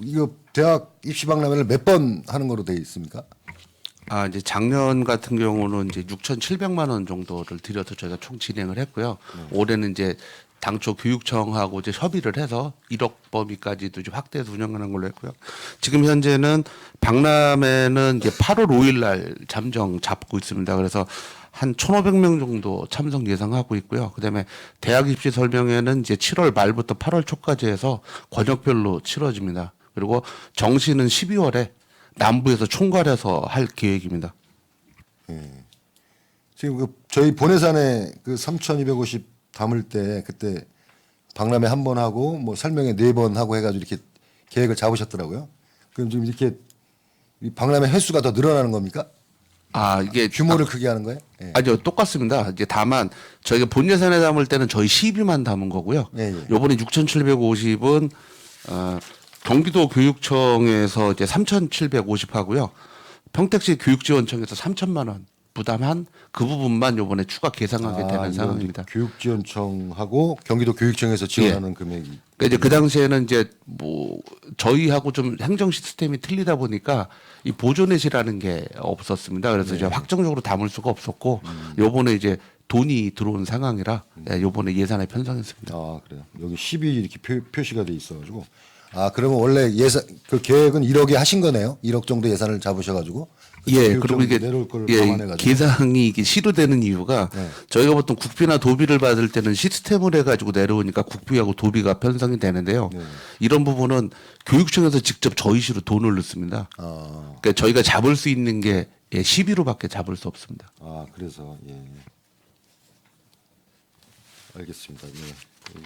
이거 대학 입시 박람회를 몇 번 하는 거로 돼 있습니까? 아, 이제 작년 같은 경우는 이제 6,700만 원 정도를 들여서 저희가 총 진행을 했고요. 올해는 이제 당초 교육청하고 이제 협의를 해서 1억 범위까지도 이제 확대해서 운영하는 걸로 했고요. 지금 현재는 박람회는 이제 8월 5일 날 잠정 잡고 있습니다. 그래서 한 1,500명 정도 참석 예상하고 있고요. 그다음에 대학 입시 설명회는 이제 7월 말부터 8월 초까지 해서 권역별로 치러집니다. 그리고 정시는 12월에 남부에서 총괄해서 할 계획입니다. 지금 그 저희 본회산에 그 3,250 담을 때 그때 박람회 한 번 하고 뭐 설명회 4번 하고 해가지고 이렇게 계획을 잡으셨더라고요. 그럼 지금 이렇게 이 박람회 횟수가 더 늘어나는 겁니까? 아, 이게 규모를 크게 하는 거예요? 예. 아니요, 똑같습니다. 이제 다만 저희가 본 예산에 담을 때는 저희 12만 담은 거고요. 예, 예. 요번에 6,750은 경기도 교육청에서 이제 3,750 하고요. 평택시 교육지원청에서 3천만 원 부담한 그 부분만 요번에 추가 계상하게 되는 이건 상황입니다. 교육지원청하고 경기도 교육청에서 지원하는 금액이. 그러니까 이제 그 당시에는 이제 뭐 저희하고 좀 행정 시스템이 틀리다 보니까 이 보존넷이라는 게 없었습니다. 그래서 이제 확정적으로 담을 수가 없었고 요번에 이제 돈이 들어온 상황이라 요번에 예산에 편성했습니다. 아 그래요. 여기 10이 이렇게 표시가 돼 있어가지고. 아 그러면 원래 예산 그 계획은 1억에 하신 거네요. 1억 정도 예산을 잡으셔가지고. 예, 그리고 이게 내려올 걸 예, 감안해가지고. 계상이 이게 시도되는 이유가 네. 저희가 보통 국비나 도비를 받을 때는 시스템을 해가지고 내려오니까 국비하고 도비가 편성이 되는데요. 네. 이런 부분은 교육청에서 직접 저희 시로 돈을 넣습니다. 그러니까 저희가 잡을 수 있는 게 12로밖에 잡을 수 없습니다. 아 그래서 예. 알겠습니다. 예. 그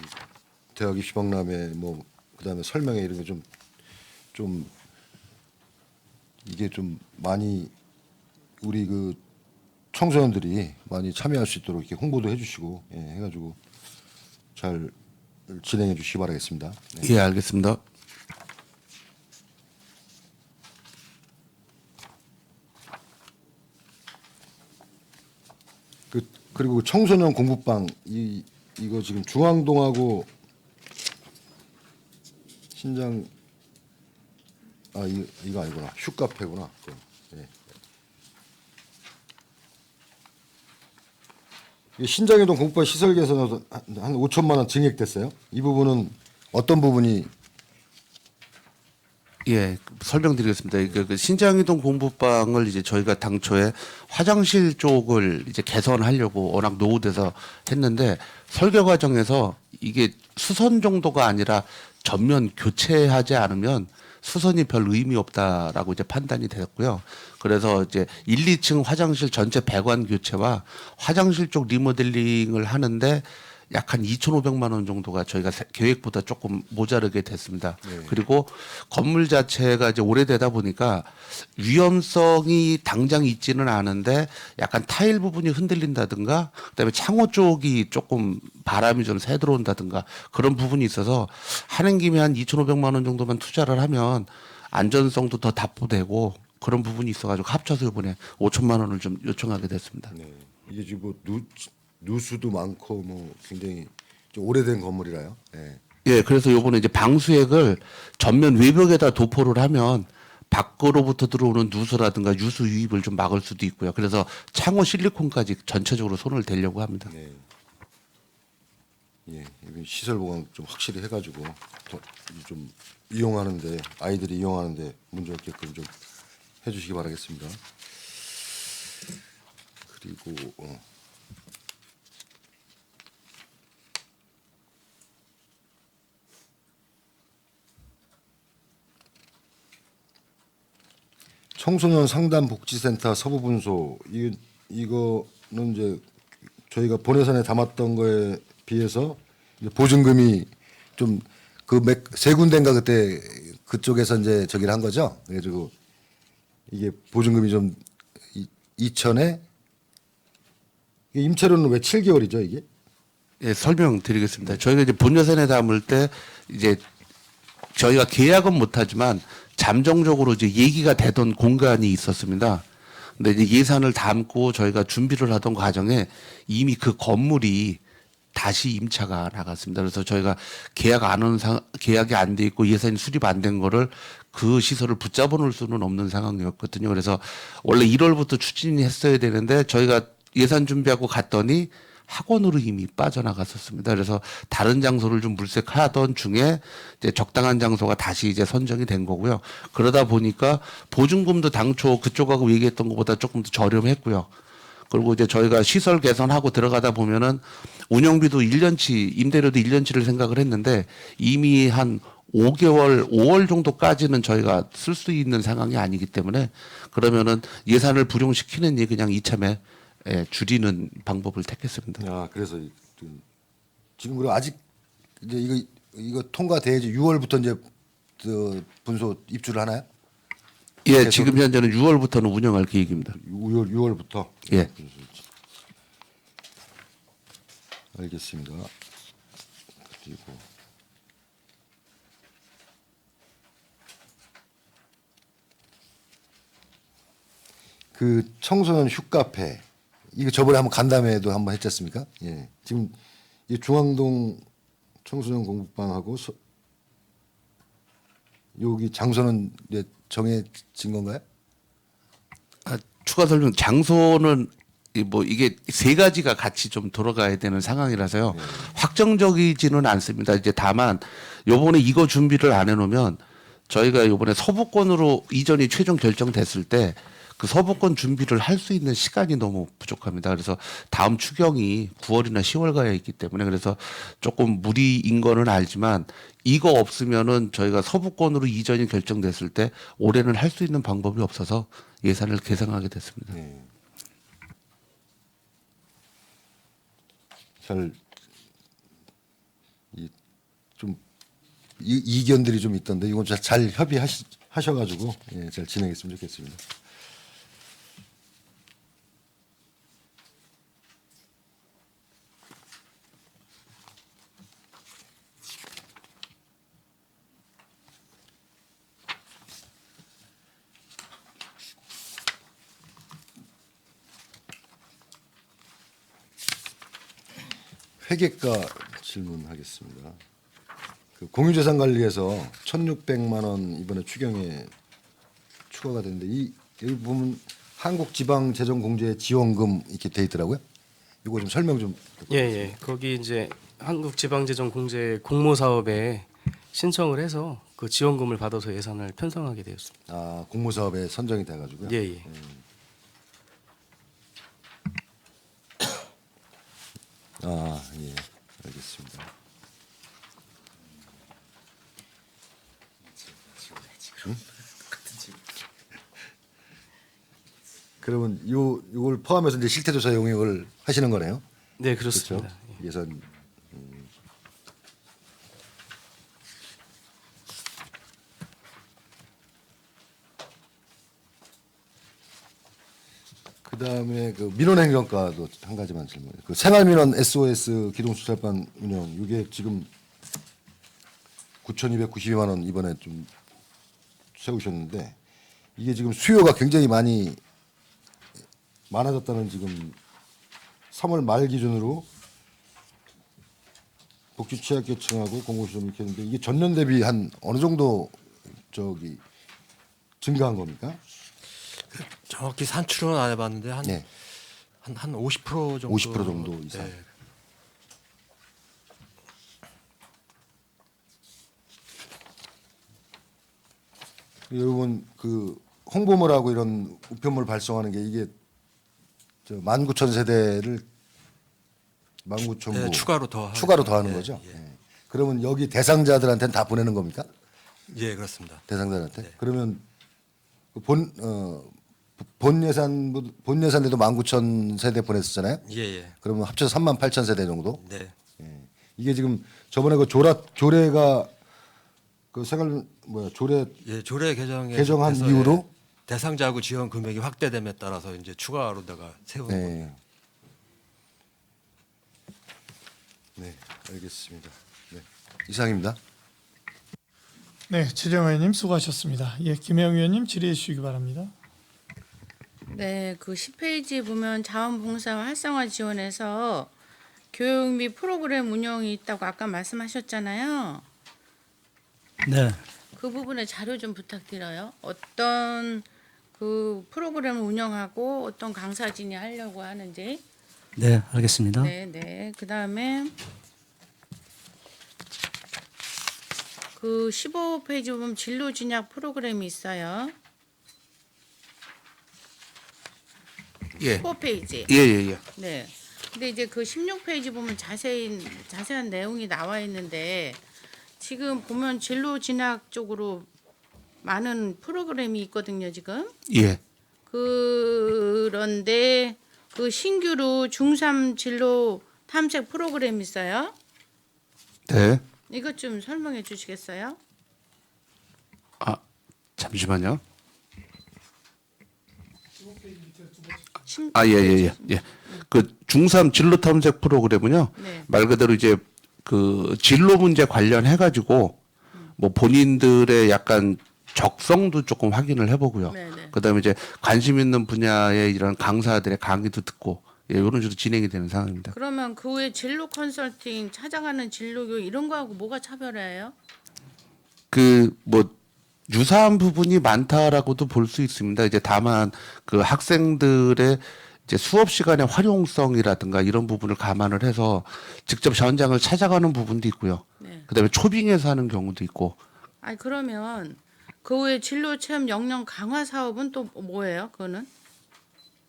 대학 입시 박람회 뭐 그다음에 설명회 이런 게 좀 이게 좀 많이 우리 그 청소년들이 많이 참여할 수 있도록 이렇게 홍보도 해주시고 해가지고 잘 진행해 주시기 바라겠습니다. 네. 예, 알겠습니다. 그리고 청소년 공부방 이거 지금 중앙동하고 신장 이거 아니구나 휴카페구나. 예. 이게 신장이동 공부방 시설 개선에서 한 5천만 원 증액됐어요. 이 부분은 어떤 부분이 예, 설명드리겠습니다. 그 신장이동 공부방을 이제 저희가 당초에 화장실 쪽을 이제 개선하려고 워낙 노후돼서 했는데 설계 과정에서 이게 수선 정도가 아니라 전면 교체하지 않으면 수선이 별 의미 없다라고 이제 판단이 됐고요. 그래서 이제 1, 2층 화장실 전체 배관 교체와 화장실 쪽 리모델링을 하는데 약 한 2,500만 원 정도가 저희가 계획보다 조금 모자르게 됐습니다. 그리고 건물 자체가 이제 오래되다 보니까 위험성이 당장 있지는 않은데 약간 타일 부분이 흔들린다든가 그다음에 창호 쪽이 조금 바람이 좀 새 들어온다든가 그런 부분이 있어서 하는 김에 한 2,500만 원 정도만 투자를 하면 안전성도 더 답보되고 그런 부분이 있어가지고 합쳐서 이번에 5천만 원을 좀 요청하게 됐습니다. 네. 이게 지금 뭐 누수도 많고 뭐 굉장히 좀 오래된 건물이라요. 예. 예, 그래서 요번에 이제 방수액을 전면 외벽에다 도포를 하면 밖으로부터 들어오는 누수라든가 유수 유입을 좀 막을 수도 있고요. 그래서 창호 실리콘까지 전체적으로 손을 대려고 합니다. 네. 예, 이거 시설 보강 좀 확실히 해가지고 좀 이용하는데 아이들이 이용하는데 문제 없게끔 좀 해주시기 바라겠습니다. 그리고 청소년 상담 복지센터 서부분소 이거는 이제 저희가 본예산에 담았던 거에 비해서 이제 보증금이 좀 세 군데인가 그때 그쪽에서 이제 저기를 한 거죠. 그래가지고 이게 보증금이 좀 2천에 임차료는 왜 7개월이죠 이게? 예, 설명드리겠습니다. 저희가 이제 본예산에 담을 때 이제 저희가 계약은 못하지만 잠정적으로 이제 얘기가 되던 공간이 있었습니다. 근데 이제 예산을 담고 저희가 준비를 하던 과정에 이미 그 건물이 다시 임차가 나갔습니다. 그래서 저희가 계약이 안 돼 있고 예산이 수립 안 된 거를 그 시설을 붙잡아 놓을 수는 없는 상황이었거든요. 그래서 원래 1월부터 추진이 했어야 되는데 저희가 예산 준비하고 갔더니 학원으로 이미 빠져나갔었습니다. 그래서 다른 장소를 좀 물색하던 중에 이제 적당한 장소가 다시 이제 선정이 된 거고요. 그러다 보니까 보증금도 당초 그쪽하고 얘기했던 것보다 조금 더 저렴했고요. 그리고 이제 저희가 시설 개선하고 들어가다 보면은 운영비도 1년치, 임대료도 1년치를 생각을 했는데 이미 한 5월 정도까지는 저희가 쓸 수 있는 상황이 아니기 때문에 그러면은 예산을 불용시키느니 그냥 이참에 줄이는 방법을 택했습니다. 아 그래서 지금 그리고 아직 이제 이거 통과돼야지 6월부터 이제 그 분소 입주를 하나요? 예, 지금 현재는 6월부터는 운영할 계획입니다. 6월부터. 예. 알겠습니다. 그리고 그 청소년 휴카페 이거 저번에 한번 간담회도 한번 했지 않습니까? 예. 지금 이 중앙동 청소년 공부방하고 여기 장소는 이제 정해진 건가요? 추가 설명 장소는 뭐 이게 세 가지가 같이 좀 돌아가야 되는 상황이라서요. 확정적이지는 않습니다. 이제 다만 요번에 이거 준비를 안 해놓으면 저희가 요번에 서부권으로 이전이 최종 결정됐을 때 그 서부권 준비를 할 수 있는 시간이 너무 부족합니다. 그래서 다음 추경이 9월이나 10월가에 있기 때문에 그래서 조금 무리인 거는 알지만 이거 없으면은 저희가 서부권으로 이전이 결정됐을 때 올해는 할 수 있는 방법이 없어서 예산을 계상하게 됐습니다. 좀 이견들이 좀 있던데 이건 잘 협의하셔가지고 예, 잘 진행했으면 좋겠습니다. 회계과 질문하겠습니다. 그 공유재산관리에서 1,600만 원 이번에 추경에 추가가 됐는데 여기 보면 한국지방재정공제 지원금 이렇게 돼 있더라고요. 이거 좀 설명 좀. 예. 거기 이제 한국지방재정공제 공모 사업에 신청을 해서 그 지원금을 받아서 예산을 편성하게 되었습니다. 아 공모사업에 선정이 돼가지고요. 예. 아 예, 알겠습니다. 응? 그러면 요걸 포함해서 이제 실태조사 용역을 하시는 거네요. 네, 그렇죠? 그렇습니다. 예산. 그다음에 그 민원행정과도 한 가지만 질문. 그 생활민원 SOS 기동수사반 운영 이게 지금 9,292만 원 이번에 좀 세우셨는데 이게 지금 수요가 굉장히 많아졌다는 지금 3월 말 기준으로 복지 취약계층하고 공공시설 이렇게 했는데 이게 전년 대비 한 어느 정도 증가한 겁니까? 정확히 산출은 안 해봤는데 한 네. 한 50% 정도. 50% 정도 이상. 네. 여러분 그 홍보물하고 이런 우편물 발송하는 게 이게 19,000세대를 19,000부 네, 추가로 더 하는 거죠. 예. 그러면 여기 대상자들한테는 다 보내는 겁니까? 예, 그렇습니다. 대상자들한테? 네. 그러면 본 예산에도 19,000세대 보냈었잖아요. 예, 예. 그러면 합쳐서 38,000세대 정도. 네. 이게 지금 저번에 그 조례가 그 생활 조례 예, 조례 개정에 개정한 돼서, 이후로? 예, 대상자구 지원 금액이 확대됨에 따라서 이제 추가로다가 세우는 거죠. 네. 네, 알겠습니다. 네. 이상입니다. 네, 최재형 의원님 수고하셨습니다. 예, 김혜영 의원님 질의해 주시기 바랍니다. 네, 그 10페이지 보면 자원봉사 활성화 지원에서 교육 및 프로그램 운영이 있다고 아까 말씀하셨잖아요. 네. 그 부분에 자료 좀 부탁드려요. 어떤 그 프로그램을 운영하고 어떤 강사진이 하려고 하는지. 네, 알겠습니다. 네, 네. 그다음에 그 15페이지 보면 진로 진학 프로그램이 있어요. 예. 15페이지. 예. 네. 근데 이제 그 16페이지 보면 자세한 내용이 나와 있는데 지금 보면 진로 진학 쪽으로 많은 프로그램이 있거든요, 지금. 예. 그런데 그 신규로 중3 진로 탐색 프로그램 있어요. 네. 이것 좀 설명해 주시겠어요? 잠시만요. 아, 예. 그 중3 진로 탐색 프로그램은요. 네. 말 그대로 이제 그 진로 문제 관련해 가지고 뭐 본인들의 약간 적성도 조금 확인을 해보고요. 네네. 그다음에 이제 관심 있는 분야의 이런 강사들의 강의도 듣고 이런 식으로 진행이 되는 상황입니다. 그러면 그 외 진로 컨설팅, 찾아가는 진로 교육 이런 거하고 뭐가 차별해요? 그 뭐 유사한 부분이 많다라고도 볼 수 있습니다. 이제 다만 그 학생들의 이제 수업 시간의 활용성이라든가 이런 부분을 감안을 해서 직접 현장을 찾아가는 부분도 있고요. 네. 그다음에 초빙해서 하는 경우도 있고. 아니 그러면 그 외 진로 체험 역량 강화 사업은 또 뭐예요? 그거는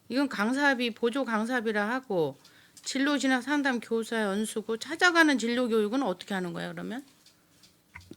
이건 강사비 보조 강사비라 하고 진로 진학 상담 교사 연수고 찾아가는 진로 교육은 어떻게 하는 거예요? 그러면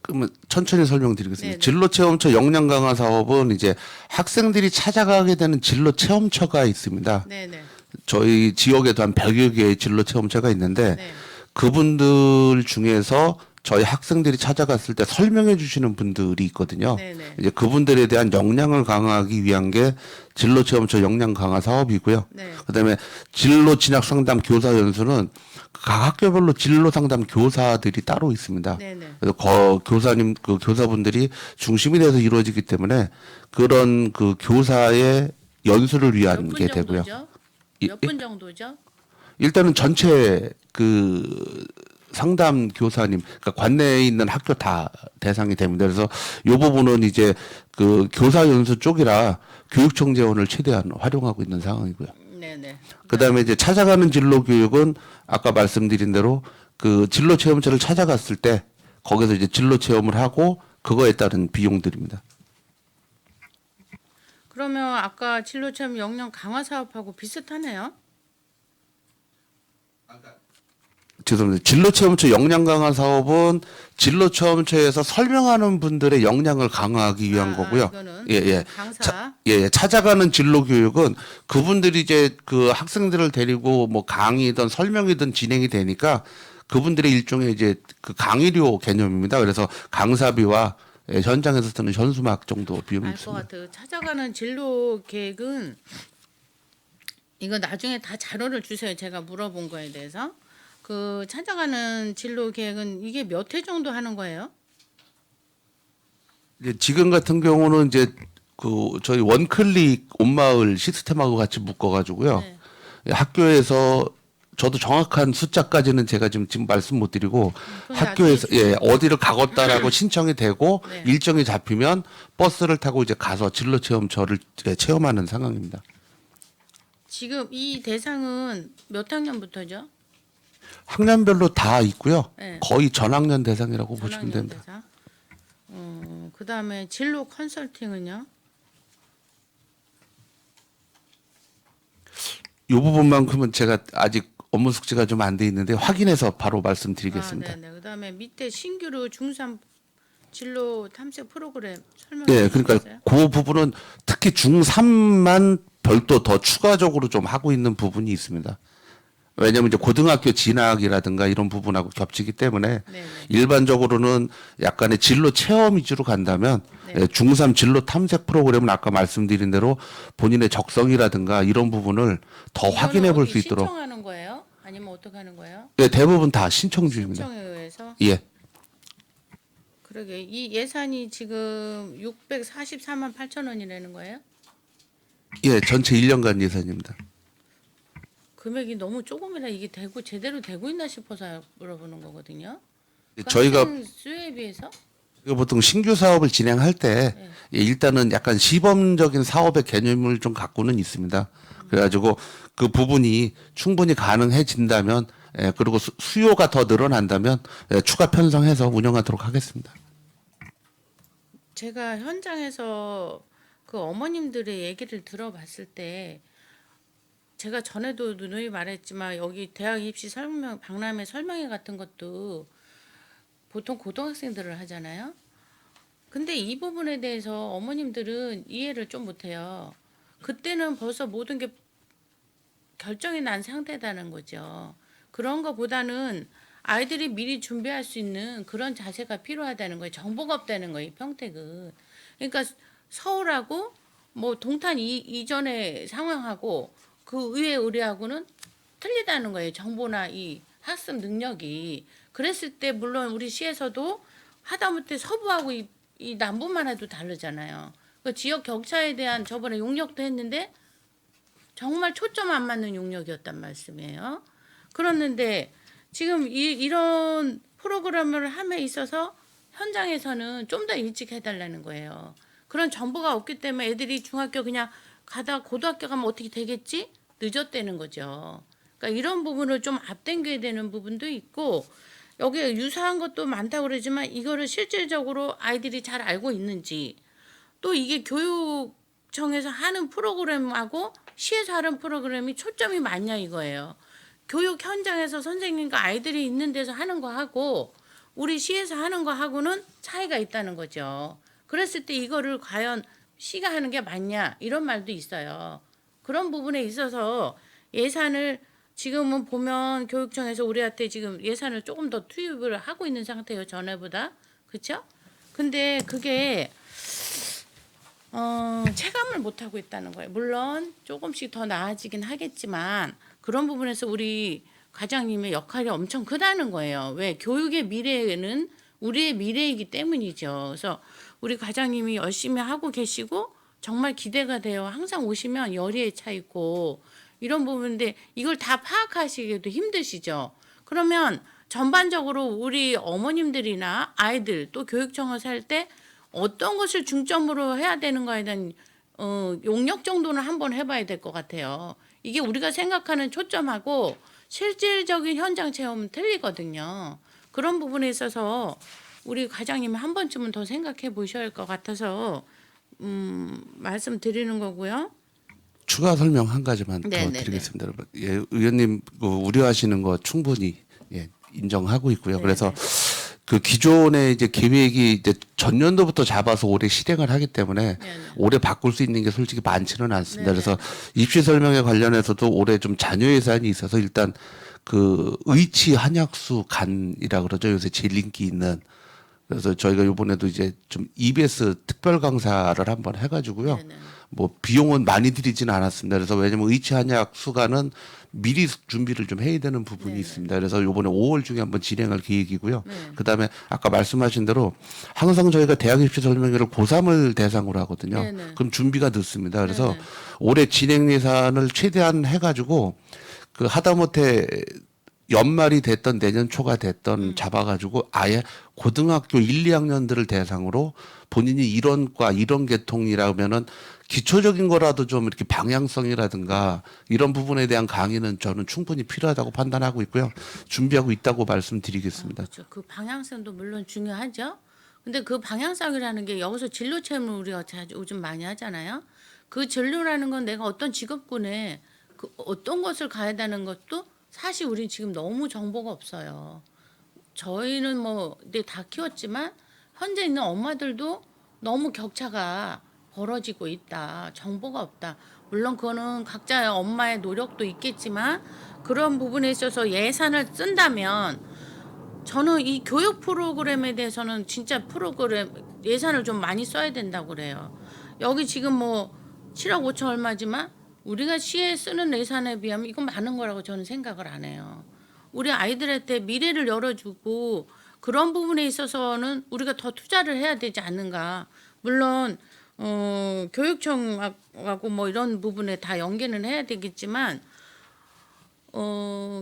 그러면 천천히 설명드리겠습니다. 네네. 진로 체험처 역량 강화 사업은 이제 학생들이 찾아가게 되는 진로 체험처가 있습니다. 네네. 저희 지역에도 한 100여 개의 진로 체험처가 있는데 네. 그분들 중에서 저희 학생들이 찾아갔을 때 설명해 주시는 분들이 있거든요. 네네. 이제 그분들에 대한 역량을 강화하기 위한 게 진로 체험처 역량 강화 사업이고요. 네. 그다음에 진로 진학 상담 교사 연수는 각 학교별로 진로 상담 교사들이 따로 있습니다. 네네. 그래서 교사님 그 교사분들이 중심이 돼서 이루어지기 때문에 그런 그 교사의 연수를 위한 몇 게 분 되고요. 정도죠? 예, 몇 분 정도죠? 일단은 전체 그 상담 교사님, 그러니까 관내에 있는 학교 다 대상이 됩니다. 그래서 이 부분은 이제 그 교사 연수 쪽이라 교육청 재원을 최대한 활용하고 있는 상황이고요. 네네. 그다음에 이제 찾아가는 진로 교육은 아까 말씀드린 대로 그 진로 체험처를 찾아갔을 때 거기서 이제 진로 체험을 하고 그거에 따른 비용들입니다. 그러면 아까 진로 체험 역량 강화 사업하고 비슷하네요. 죄송합니다. 진로 체험처 역량 강화 사업은 진로 체험처에서 설명하는 분들의 역량을 강화하기 위한 거고요. 이거는 예. 강사. 찾아가는 진로 교육은 그분들이 이제 그 학생들을 데리고 뭐 강의든 설명이든 진행이 되니까 그분들의 일종의 이제 그 강의료 개념입니다. 그래서 강사비와 현장에서 쓰는 현수막 정도 비용이 알 것 있습니다. 같아요. 찾아가는 진로 계획은 이거 나중에 다 자료를 주세요. 제가 물어본 거에 대해서. 그 찾아가는 진로 계획은 이게 몇 회 정도 하는 거예요? 이제 지금 같은 경우는 이제 그 저희 원클릭 온마을 시스템하고 같이 묶어가지고요. 네. 학교에서 저도 정확한 숫자까지는 제가 지금 말씀 못 드리고 그건 학교에서 나중에 어디를 가겠다라고 신청이 되고 네. 일정이 잡히면 버스를 타고 이제 가서 진로 체험처를 체험하는 상황입니다. 지금 이 대상은 몇 학년부터죠? 학년별로 다 있고요. 네. 거의 전학년 대상이라고 보시면 전학년 됩니다. 대상. 그다음에 진로 컨설팅은요? 이 부분만큼은 제가 아직 업무 숙지가 좀 안 돼 있는데 확인해서 바로 말씀드리겠습니다. 아, 네네. 그다음에 밑에 신규로 중3 진로 탐색 프로그램 설명해 예, 그러니까 주시겠어요? 그 부분은 특히 중3만 별도 더 추가적으로 좀 하고 있는 부분이 있습니다. 왜냐하면 이제 고등학교 진학이라든가 이런 부분하고 겹치기 때문에 네네. 일반적으로는 약간의 진로 체험 위주로 간다면 네. 예, 중3 진로 탐색 프로그램은 아까 말씀드린 대로 본인의 적성이라든가 이런 부분을 더 이거는 확인해 볼 어디 수 있도록 신청하는 거예요? 아니면 어떻게 하는 거예요? 예, 대부분 다 신청 중입니다. 신청에 의해서? 예. 그러게 이 예산이 지금 644만 8천 원이라는 거예요? 예, 전체 1년간 예산입니다. 금액이 너무 조금이라 이게 제대로 되고 있나 싶어서 물어보는 거거든요. 그 저희가 학생 수요에 비해서? 보통 신규 사업을 진행할 때 네. 예, 일단은 약간 시범적인 사업의 개념을 좀 갖고는 있습니다. 그래가지고 그 부분이 충분히 가능해진다면 예, 그리고 수요가 더 늘어난다면 예, 추가 편성해서 운영하도록 하겠습니다. 제가 현장에서 그 어머님들의 얘기를 들어봤을 때 제가 전에도 누누이 말했지만 여기 대학 입시 설명 박람회 설명회 같은 것도 보통 고등학생들을 하잖아요. 근데 이 부분에 대해서 어머님들은 이해를 좀 못해요. 그때는 벌써 모든 게 결정이 난 상태다는 거죠. 그런 거보다는 아이들이 미리 준비할 수 있는 그런 자세가 필요하다는 거예요. 정보가 없다는 거예요, 평택은. 그러니까 서울하고 뭐 동탄 이전의 상황하고 그 의회 의뢰하고는 틀리다는 거예요. 정보나 이 학습 능력이. 그랬을 때 물론 우리 시에서도 하다못해 서부하고 이 남부만 해도 다르잖아요. 그 지역 격차에 대한 저번에 용역도 했는데 정말 초점 안 맞는 용역이었단 말씀이에요. 그렇는데 지금 이런 프로그램을 함에 있어서 현장에서는 좀 더 일찍 해달라는 거예요. 그런 정보가 없기 때문에 애들이 중학교 그냥 가다 고등학교 가면 어떻게 되겠지? 늦었다는 거죠. 그러니까 이런 부분을 좀 앞당겨야 되는 부분도 있고 여기에 유사한 것도 많다고 그러지만 이거를 실질적으로 아이들이 잘 알고 있는지 또 이게 교육청에서 하는 프로그램하고 시에서 하는 프로그램이 초점이 맞냐 이거예요. 교육 현장에서 선생님과 아이들이 있는 데서 하는 거 하고 우리 시에서 하는 거 하고는 차이가 있다는 거죠. 그랬을 때 이거를 과연 시가 하는 게 맞냐 이런 말도 있어요. 그런 부분에 있어서 예산을 지금은 보면 교육청에서 우리한테 지금 예산을 조금 더 투입을 하고 있는 상태예요. 전에보다. 그렇죠? 근데 그게 체감을 못 하고 있다는 거예요. 물론 조금씩 더 나아지긴 하겠지만 그런 부분에서 우리 과장님의 역할이 엄청 크다는 거예요. 왜? 교육의 미래는 우리의 미래이기 때문이죠. 그래서 우리 과장님이 열심히 하고 계시고 정말 기대가 돼요. 항상 오시면 열의에 차 있고 이런 부분인데 이걸 다 파악하시기도 힘드시죠. 그러면 전반적으로 우리 어머님들이나 아이들 또 교육청을 살 때 어떤 것을 중점으로 해야 되는가에 대한 용역 정도는 한번 해봐야 될 것 같아요. 이게 우리가 생각하는 초점하고 실질적인 현장 체험은 틀리거든요. 그런 부분에 있어서 우리 과장님이 한 번쯤은 더 생각해 보셔야 할 것 같아서 말씀드리는 거고요. 추가 설명 한 가지만 더 네네네. 드리겠습니다. 여러분. 예, 의원님 그 우려하시는 거 충분히 예, 인정하고 있고요. 그래서 그 기존의 이제 계획이 이제 전년도부터 잡아서 올해 실행을 하기 때문에 네네. 올해 바꿀 수 있는 게 솔직히 많지는 않습니다. 네네. 그래서 입시 설명에 관련해서도 올해 좀 잔여 예산이 있어서 일단 그 의치 한약수 간이라 그러죠. 요새 제일 인기 있는. 그래서 저희가 이번에도 이제 좀 EBS 특별 강사를 한번 해가지고요. 네네. 뭐 비용은 많이 들이지는 않았습니다. 그래서 왜냐면 의치 한약 수가는 미리 준비를 좀 해야 되는 부분이 네네. 있습니다. 그래서 이번에 5월 중에 한번 진행할 계획이고요. 네. 그다음에 아까 말씀하신 대로 항상 저희가 대학 입시 설명회를 고3을 대상으로 하거든요. 네네. 그럼 준비가 늦습니다. 그래서 네네. 올해 진행 예산을 최대한 해가지고 그 하다못해 연말이 됐던 내년 초가 됐던 잡아가지고 아예 고등학교 1, 2학년들을 대상으로 본인이 이런 과 이런 계통이라면은 기초적인 거라도 좀 이렇게 방향성이라든가 이런 부분에 대한 강의는 저는 충분히 필요하다고 판단하고 있고요. 준비하고 있다고 말씀드리겠습니다. 그렇죠. 그 방향성도 물론 중요하죠. 근데 그 방향성이라는 게 여기서 진로 체험을 우리가 요즘 많이 하잖아요. 그 진로라는 건 내가 어떤 직업군에 그 어떤 것을 가야 되는 것도 사실 우리 지금 너무 정보가 없어요. 저희는 뭐 다 키웠지만 현재 있는 엄마들도 너무 격차가 벌어지고 있다. 정보가 없다. 물론 그거는 각자의 엄마의 노력도 있겠지만 그런 부분에 있어서 예산을 쓴다면 저는 이 교육 프로그램에 대해서는 진짜 프로그램 예산을 좀 많이 써야 된다고 그래요. 여기 지금 뭐 7억 5천 얼마지만 우리가 시에 쓰는 예산에 비하면 이건 많은 거라고 저는 생각을 안 해요. 우리 아이들한테 미래를 열어주고 그런 부분에 있어서는 우리가 더 투자를 해야 되지 않는가. 물론 교육청하고 뭐 이런 부분에 다 연계는 해야 되겠지만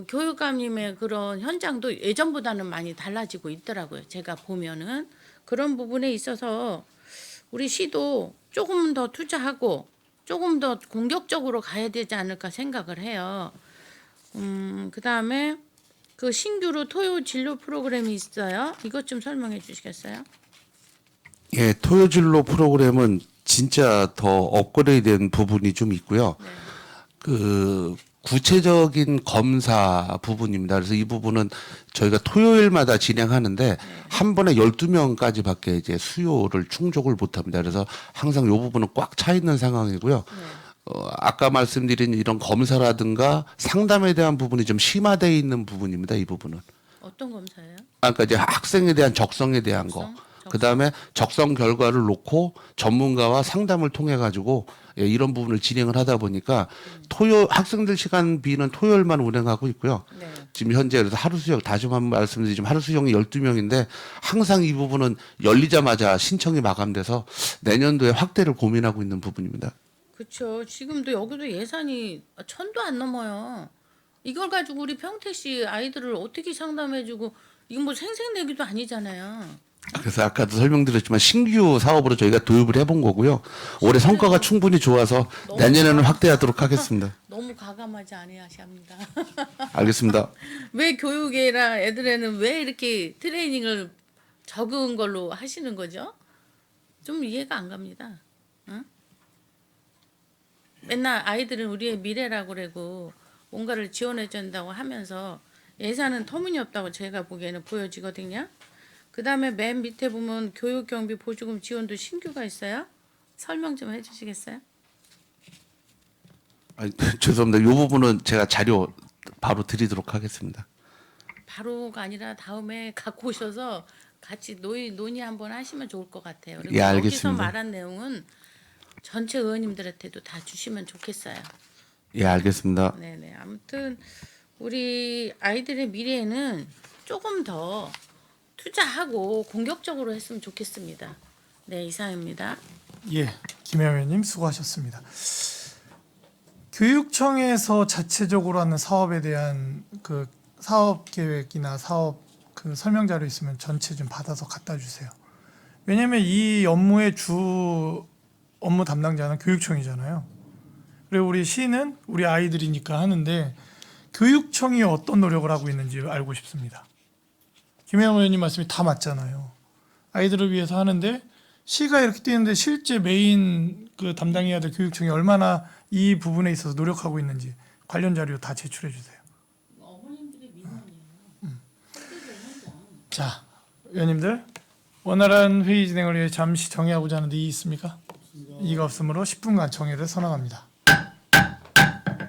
교육감님의 그런 현장도 예전보다는 많이 달라지고 있더라고요. 제가 보면은 그런 부분에 있어서 우리 시도 조금 더 투자하고 조금 더 공격적으로 가야 되지 않을까 생각을 해요. 그다음에 그 신규로 토요 진료 프로그램이 있어요. 이것 좀 설명해 주시겠어요? 예, 토요진로 프로그램은 진짜 더 업그레이드된 부분이 좀 있고요. 네. 그 구체적인 검사 부분입니다. 그래서 이 부분은 저희가 토요일마다 진행하는데 한 번에 12명까지밖에 이제 수요를 충족을 못 합니다. 그래서 항상 이 부분은 꽉 차 있는 상황이고요. 아까 말씀드린 이런 검사라든가 상담에 대한 부분이 좀 심화되어 있는 부분입니다. 이 부분은. 어떤 검사예요? 그러니까 이제 학생에 대한 적성에 대한 거. 그다음에 적성 결과를 놓고 전문가와 상담을 통해 가지고 예, 이런 부분을 진행을 하다 보니까 학생들 시간비는 토요일만 운행하고 있고요. 네. 지금 현재 그래서 하루 수용 다시 한번 말씀드리지만 하루 수용이 12명인데 항상 이 부분은 열리자마자 신청이 마감돼서 내년도에 확대를 고민하고 있는 부분입니다. 그렇죠. 지금도 여기도 예산이 1,000도 안 넘어요. 이걸 가지고 우리 평택시 아이들을 어떻게 상담해주고 이건 뭐 생색내기도 아니잖아요. 그래서 아까도 설명드렸지만 신규 사업으로 저희가 도입을 해본 거고요. 올해 성과가 충분히 좋아서 내년에는 확대하도록 하겠습니다. 너무 가감하지 아니하시합니다. 알겠습니다. 왜 교육이나 애들에는 왜 이렇게 트레이닝을 적은 걸로 하시는 거죠? 좀 이해가 안 갑니다. 응? 맨날 아이들은 우리의 미래라고 그러고 뭔가를 지원해 준다고 하면서 예산은 터무니없다고 제가 보기에는 보여지거든요. 그다음에 맨 밑에 보면 교육경비 보조금 지원도 신규가 있어요. 설명 좀 해주시겠어요? 아니, 죄송합니다. 이 부분은 제가 자료 바로 드리도록 하겠습니다. 바로가 아니라 다음에 갖고 오셔서 같이 논의 한번 하시면 좋을 것 같아요. 그리고 예, 여기서 알겠습니다. 말한 내용은 전체 의원님들한테도 다 주시면 좋겠어요. 예, 알겠습니다. 네네. 아무튼 우리 아이들의 미래에는 조금 더 투자하고 공격적으로 했으면 좋겠습니다. 네, 이상입니다. 예, 김혜영 의원님 수고하셨습니다. 교육청에서 자체적으로 하는 사업에 대한 그 사업 계획이나 사업 그 설명 자료 있으면 전체 좀 받아서 갖다 주세요. 왜냐하면 이 업무의 주 업무 담당자는 교육청이잖아요. 그리고 우리 시는 우리 아이들이니까 하는데 교육청이 어떤 노력을 하고 있는지 알고 싶습니다. 김혜영 의원님 말씀이 다 맞잖아요. 아이들을 위해서 하는데 시가 이렇게 뛰는데 실제 메인 그 담당해야 될 교육청이 얼마나 이 부분에 있어서 노력하고 있는지 관련 자료 다 제출해 주세요. 자, 의원님들 원활한 회의 진행을 위해 잠시 정의하고자 하는데 이의 있습니까? 이의가 없으므로 10분간 정의를 선언합니다.